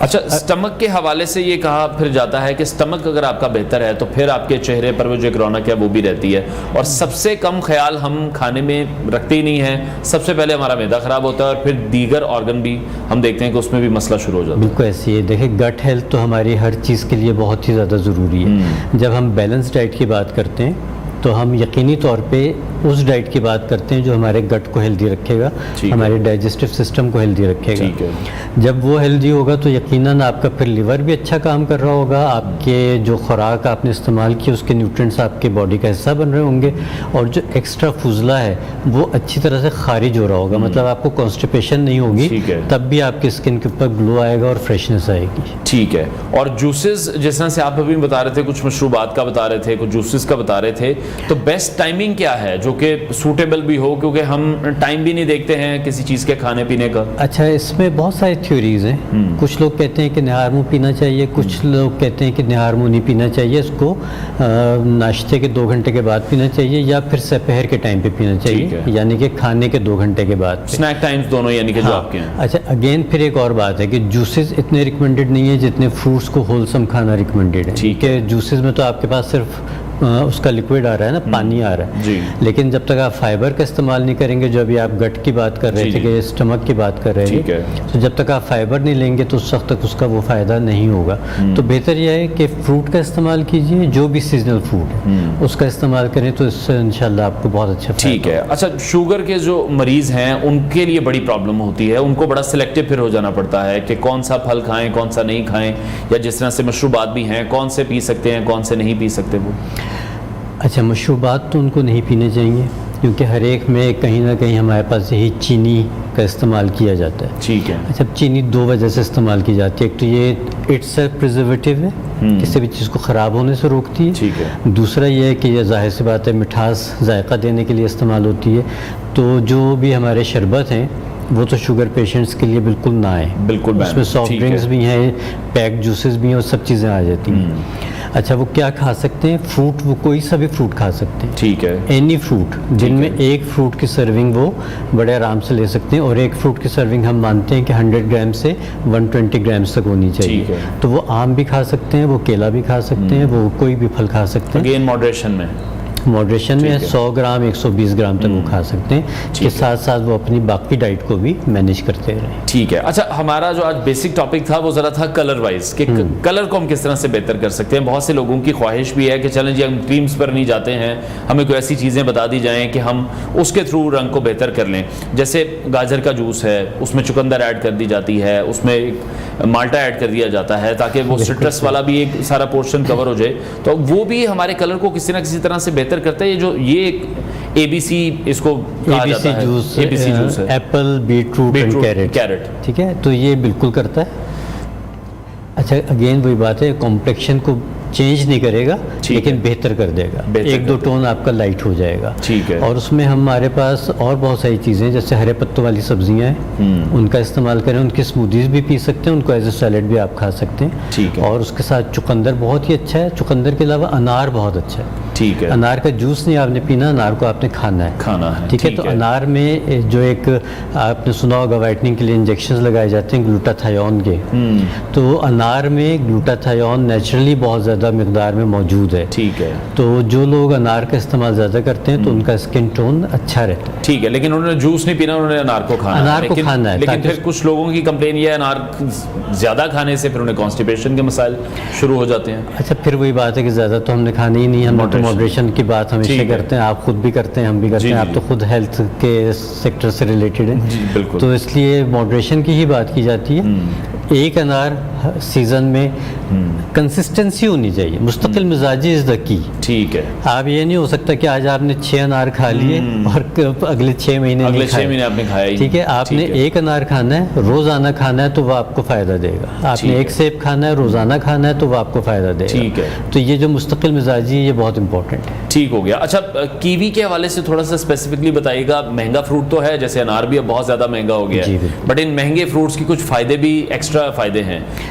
اچھا سٹمک کے حوالے سے یہ کہا پھر جاتا ہے کہ سٹمک اگر آپ کا بہتر ہے تو پھر آپ کے چہرے پر وہ جو ایک رونق ہے وہ بھی رہتی ہے, اور سب سے کم خیال ہم کھانے میں رکھتے ہی نہیں ہیں. سب سے پہلے ہمارا معدہ خراب ہوتا ہے اور پھر دیگر آرگن بھی ہم دیکھتے ہیں کہ اس میں بھی مسئلہ شروع ہو جاتا ہے. بالکل ایسی ہے. دیکھیں گٹ ہیلتھ تو ہماری ہر چیز کے لیے بہت ہی زیادہ ضروری ہے. جب ہم بیلنس ڈائٹ کی بات کرتے ہیں تو ہم یقینی طور پہ اس ڈائٹ کی بات کرتے ہیں جو ہمارے گٹ کو ہیلدی رکھے گا, ہمارے ڈائجسٹو سسٹم کو ہیلدی رکھے گا. جب وہ ہیلدی ہوگا تو یقیناً آپ کا پھر لیور بھی اچھا کام کر رہا ہوگا, آپ کے جو خوراک آپ نے استعمال کی اس کے نیوٹرینٹس آپ کے باڈی کا حصہ بن رہے ہوں گے, اور جو ایکسٹرا فضلہ ہے وہ اچھی طرح سے خارج ہو رہا ہوگا. مطلب آپ کو کانسٹیپیشن نہیں ہوگی, تب بھی آپ کی اسکن کے اوپر گلو آئے گا اور فریشنس آئے گی. ٹھیک ہے. اور جوسز جس طرح سے آپ ابھی بتا رہے تھے, کچھ مشروبات کا بتا رہے تھے, کچھ جوسز کا بتا رہے تھے, تو بیسٹ ٹائمنگ کیا ہے جو کہ سوٹیبل بھی ہو, کیونکہ ہم ٹائم بھی نہیں دیکھتے ہیں کسی چیز کے کھانے پینے کا؟ اچھا اس میں بہت ساری تھیوریز ہیں. کچھ لوگ کہتے ہیں کہ نہار منہ پینا چاہیے, کچھ لوگ کہتے ہیں کہ نہار منہ نہیں پینا چاہیے, اس کو ناشتے کے 2 گھنٹے کے بعد پینا چاہیے یا پھر سپہر کے ٹائم پہ پینا چاہیے, یعنی کہ کھانے کے 2 گھنٹے کے بعد. اسنیک ٹائمز دونوں یعنی کہ جو آپ کے ہیں. اچھا اگین پھر ایک اور بات ہے کہ جوسز اتنے ریکمنڈڈ نہیں ہے جتنے فروٹس کو ہولسم کھانا ریکمنڈڈ ہے. ٹھیک ہے, جوسز میں تو آپ کے پاس صرف اس کا لکوڈ آ رہا ہے نا, پانی آ رہا ہے, لیکن جب تک آپ فائبر کا استعمال نہیں کریں گے, جو ابھی آپ گٹ کی بات کر رہے تھے کہ اسٹمک کی بات کر رہے تھے, تو جب تک آپ فائبر نہیں لیں گے تو اس وقت تک اس کا وہ فائدہ نہیں ہوگا. تو بہتر یہ ہے کہ فروٹ کا استعمال کیجیے, جو بھی سیزنل فروٹ ہے اس کا استعمال کریں تو اس سے انشاءاللہ آپ کو بہت اچھا. ٹھیک ہے. اچھا شوگر کے جو مریض ہیں ان کے لیے بڑی پرابلم ہوتی ہے, ان کو بڑا سلیکٹو پھر ہو جانا پڑتا ہے کہ کون سا پھل کھائیں کون سا نہیں کھائیں, یا جس طرح سے مشروبات بھی ہیں کون سے پی سکتے ہیں کون سے نہیں پی سکتے وہ. اچھا مشروبات تو ان کو نہیں پینے چاہیے, کیونکہ ہر ایک میں کہیں نہ کہیں ہمارے پاس یہی چینی کا استعمال کیا جاتا ہے. ٹھیک ہے. اچھا چینی 2 وجہ سے استعمال کی جاتی ہے. ایک تو یہ اٹس اے پریزرویٹو ہے, کسی بھی چیز کو خراب ہونے سے روکتی ہے. ٹھیک ہے. دوسرا یہ ہے کہ یہ ظاہر سی بات ہے مٹھاس ذائقہ دینے کے لیے استعمال ہوتی ہے. تو جو بھی ہمارے شربت ہیں وہ تو شوگر پیشنٹس کے لیے بالکل نہ آئے. بالکل. اس میں سافٹ ڈرنکس بھی ہیں, پیک جوسز بھی ہیں, اور سب چیزیں آ جاتی ہیں. اچھا وہ کیا کھا سکتے ہیں؟ فروٹ, وہ کوئی سا بھی فروٹ کھا سکتے ہیں. ٹھیک ہے. اینی فروٹ, جن میں ایک فروٹ کی سرونگ وہ بڑے آرام سے لے سکتے ہیں, اور ایک فروٹ کی سرونگ ہم مانتے ہیں کہ 100 گرام سے 120 گرامز تک ہونی چاہیے. تو وہ آم بھی کھا سکتے ہیں, وہ کیلا بھی کھا سکتے ہیں, وہ کوئی بھی پھل کھا سکتے ہیں. اگین ماڈریشن میں, ماڈریشن میں 100 گرام 120 گرام تک وہ کھا سکتے ہیں, کے ساتھ ساتھ وہ اپنی باقی ڈائٹ کو بھی مینیج کرتے رہیں. ٹھیک ہے. اچھا ہمارا جو آج بیسک ٹاپک تھا وہ ذرا تھا کلر وائز, کہ کلر کو ہم کس طرح سے بہتر کر سکتے ہیں. بہت سے لوگوں کی خواہش بھی ہے کہ چلیں جی ہم کریمز پر نہیں جاتے ہیں, ہمیں کوئی ایسی چیزیں بتا دی جائیں کہ ہم اس کے تھرو رنگ کو بہتر کر لیں. جیسے گاجر کا جوس ہے, اس میں چقندر ایڈ کر دی جاتی ہے, اس میں مالٹا ایڈ کر دیا جاتا ہے تاکہ وہ سٹرس والا بھی ایک سارا پورشن کور ہو جائے, تو وہ بھی ہمارے کلر کو کسی نہ کسی طرح سے بہتر کرتا ہے. یہ جو یہ اے بی سی اس کو کہا جاتا ہے, اے بی سی جوس ہے, apple beetroot and carrot. ٹھیک ہے, تو یہ بالکل کرتا ہے. اچھا اگین وہی بات ہے, کمپلیکشن کو چینج نہیں کرے گا لیکن بہتر کر دے گا, 1-2 ٹون آپ کا لائٹ ہو جائے گا. ٹھیک ہے. اور اس میں ہمارے پاس اور بہت ساری چیزیں جیسے ہرے پتوں والی سبزیاں ہیں, ان کا استعمال کریں, ان کی اسموتھیز بھی پی سکتے ہیں, ان کو ایز اے سیلیڈ بھی آپ کھا سکتے ہیں. ٹھیک ہے. اور اس کے ساتھ چقندر بہت ہی اچھا ہے. چقندر کے علاوہ انار بہت اچھا ہے. ٹھیک ہے. انار کا جوس نہیں آپ نے پینا, انار کو آپ نے کھانا ہے. ٹھیک ہے. تو انار میں جو ایک آپ نے سنا ہوگا وائٹننگ کے لیے انجیکشنز لگائے جاتے ہیں گلوٹاتھیون کے, تو انار میں گلوٹاتھیون نیچرلی بہت زیادہ مقدار میں موجود ہے. ٹھیک ہے. تو جو لوگ انار کا استعمال زیادہ کرتے ہیں تو ان کا اسکن ٹون اچھا رہتا ہے. ٹھیک ہے. لیکن انہوں نے جوس نہیں پینا, انہوں نے انار کو کھانا ہے. انار کو کھانا ہے. لیکن پھر کچھ لوگوں کی کمپلین یہ ہے انار زیادہ کھانے سے پھر انہیں کانسٹیپیشن کے مسائل شروع ہو جاتے ہیں. اچھا پھر وہی بات ہے کہ زیادہ تو ہم نے کھانا ہی نہیں, ہم تو ماڈریشن کی بات ہمیشہ کرتے ہیں, آپ خود بھی کرتے ہیں, ہم بھی کرتے ہیں, آپ تو خود ہیلتھ کے سیکٹر سے ریلیٹڈ ہیں, تو اس لیے ماڈریشن کی ہی بات کی جاتی ہے. ایک انار سیزن میں کنسسٹنسی ہونی چاہیے, مستقل مزاجی از دا کی. ٹھیک ہے. آپ یہ نہیں ہو سکتا کہ آج آپ نے 6 انار کھا لیے اور اگلے 6 مہینے اگلے 6 مہینے آپ نے کھایا ہی. ٹھیک ہے. آپ نے ایک انار کھانا ہے, روزانہ کھانا ہے تو وہ آپ کو فائدہ دے گا. آپ نے ایک سیب کھانا ہے, روزانہ کھانا ہے تو وہ آپ کو فائدہ دے گا. ٹھیک ہے. تو یہ جو مستقل مزاجی ہے یہ بہت امپورٹنٹ ہے. ٹھیک ہو گیا. اچھا کیوی کے حوالے سے تھوڑا سا اسپیسیفکلی بتائیے گا. مہنگا فروٹ تو ہے, جیسے انار بھی اب بہت زیادہ مہنگا ہو گیا ہے, بٹ ان مہنگے فروٹس کی کچھ فائدے بھی ایکسٹرا فائدے ہیں.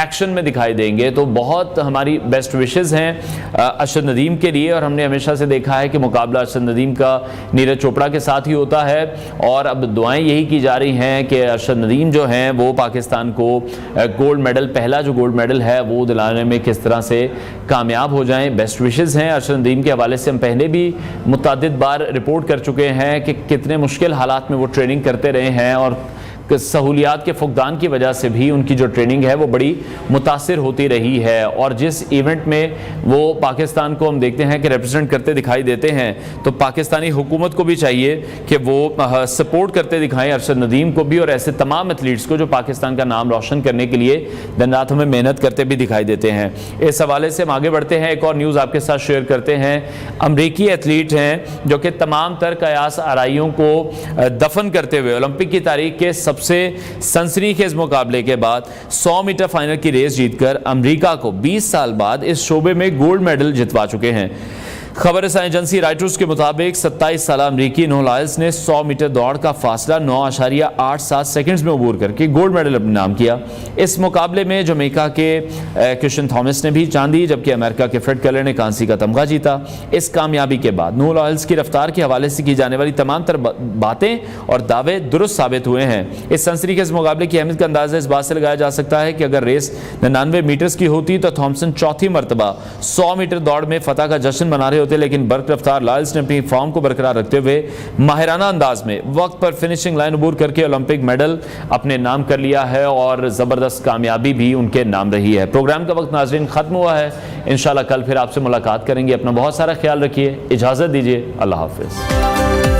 ایکشن میں دکھائی دیں گے تو بہت ہماری بیسٹ وشز ہیں ارشد ندیم کے لیے. اور ہم نے ہمیشہ سے دیکھا ہے کہ مقابلہ ارشد ندیم کا نیرج چوپڑا کے ساتھ ہی ہوتا ہے, اور اب دعائیں یہی کی جا رہی ہیں کہ ارشد ندیم جو ہیں وہ پاکستان کو گولڈ میڈل, پہلا جو گولڈ میڈل ہے وہ دلانے میں کس طرح سے کامیاب ہو جائیں. بیسٹ وشز ہیں ارشد ندیم کے حوالے سے. ہم پہلے بھی متعدد بار رپورٹ کر چکے ہیں کہ کتنے مشکل حالات میں وہ ٹریننگ کرتے رہے ہیں, اور سہولیات کے فقدان کی وجہ سے بھی ان کی جو ٹریننگ ہے وہ بڑی متاثر ہوتی رہی ہے. اور جس ایونٹ میں وہ پاکستان کو ہم دیکھتے ہیں کہ ریپرزینٹ کرتے دکھائی دیتے ہیں, تو پاکستانی حکومت کو بھی چاہیے کہ وہ سپورٹ کرتے دکھائیں ارشد ندیم کو بھی, اور ایسے تمام ایتھلیٹس کو جو پاکستان کا نام روشن کرنے کے لیے دن رات ہمیں محنت کرتے بھی دکھائی دیتے ہیں. اس حوالے سے ہم آگے بڑھتے ہیں, ایک اور نیوز آپ کے ساتھ شیئر کرتے ہیں. امریکی ایتھلیٹ ہیں جو کہ تمام تر قیاس آرائیوں کو دفن کرتے ہوئے اولمپک کی تاریخ کے سب سے سنسنی خیز مقابلے کے بعد 100 میٹر فائنل کی ریس جیت کر امریکہ کو 20 سال بعد اس شعبے میں گولڈ میڈل جتوا چکے ہیں. خبر رساں ایجنسی رائٹرز کے مطابق 27 سالہ امریکی نو لائلز نے 100 میٹر دوڑ کا فاصلہ 9.87 سیکنڈز میں عبور کر کے گولڈ میڈل اپنے نام کیا. اس مقابلے میں جمیکا کے کرسچن تھامس نے بھی چاندی, جبکہ امریکہ کے فریڈ کلر نے کانسی کا تمغہ جیتا. اس کامیابی کے بعد نو لائلز کی رفتار کے حوالے سے کی جانے والی تمام تر باتیں اور دعوے درست ثابت ہوئے ہیں. اس سنسنی خیز مقابلے کی اہمیت کا اندازہ اس بات سے لگایا جا سکتا ہے کہ اگر ریس 99 میٹرز کی ہوتی تو تھامسن چوتھی مرتبہ 100 میٹر دوڑ میں فتح کا جشن منا رہے ہوتے, لیکن برق رفتار لائلز نے اپنی فارم کو برقرار رکھتے ہوئے ماہرانہ انداز میں وقت پر فنشنگ لائن عبور کر کے اولمپک میڈل اپنے نام کر لیا ہے, اور زبردست کامیابی بھی ان کے نام رہی ہے. پروگرام کا وقت ناظرین ختم ہوا ہے. انشاءاللہ کل پھر آپ سے ملاقات کریں گے. اپنا بہت سارا خیال رکھیے, اجازت دیجیے, اللہ حافظ.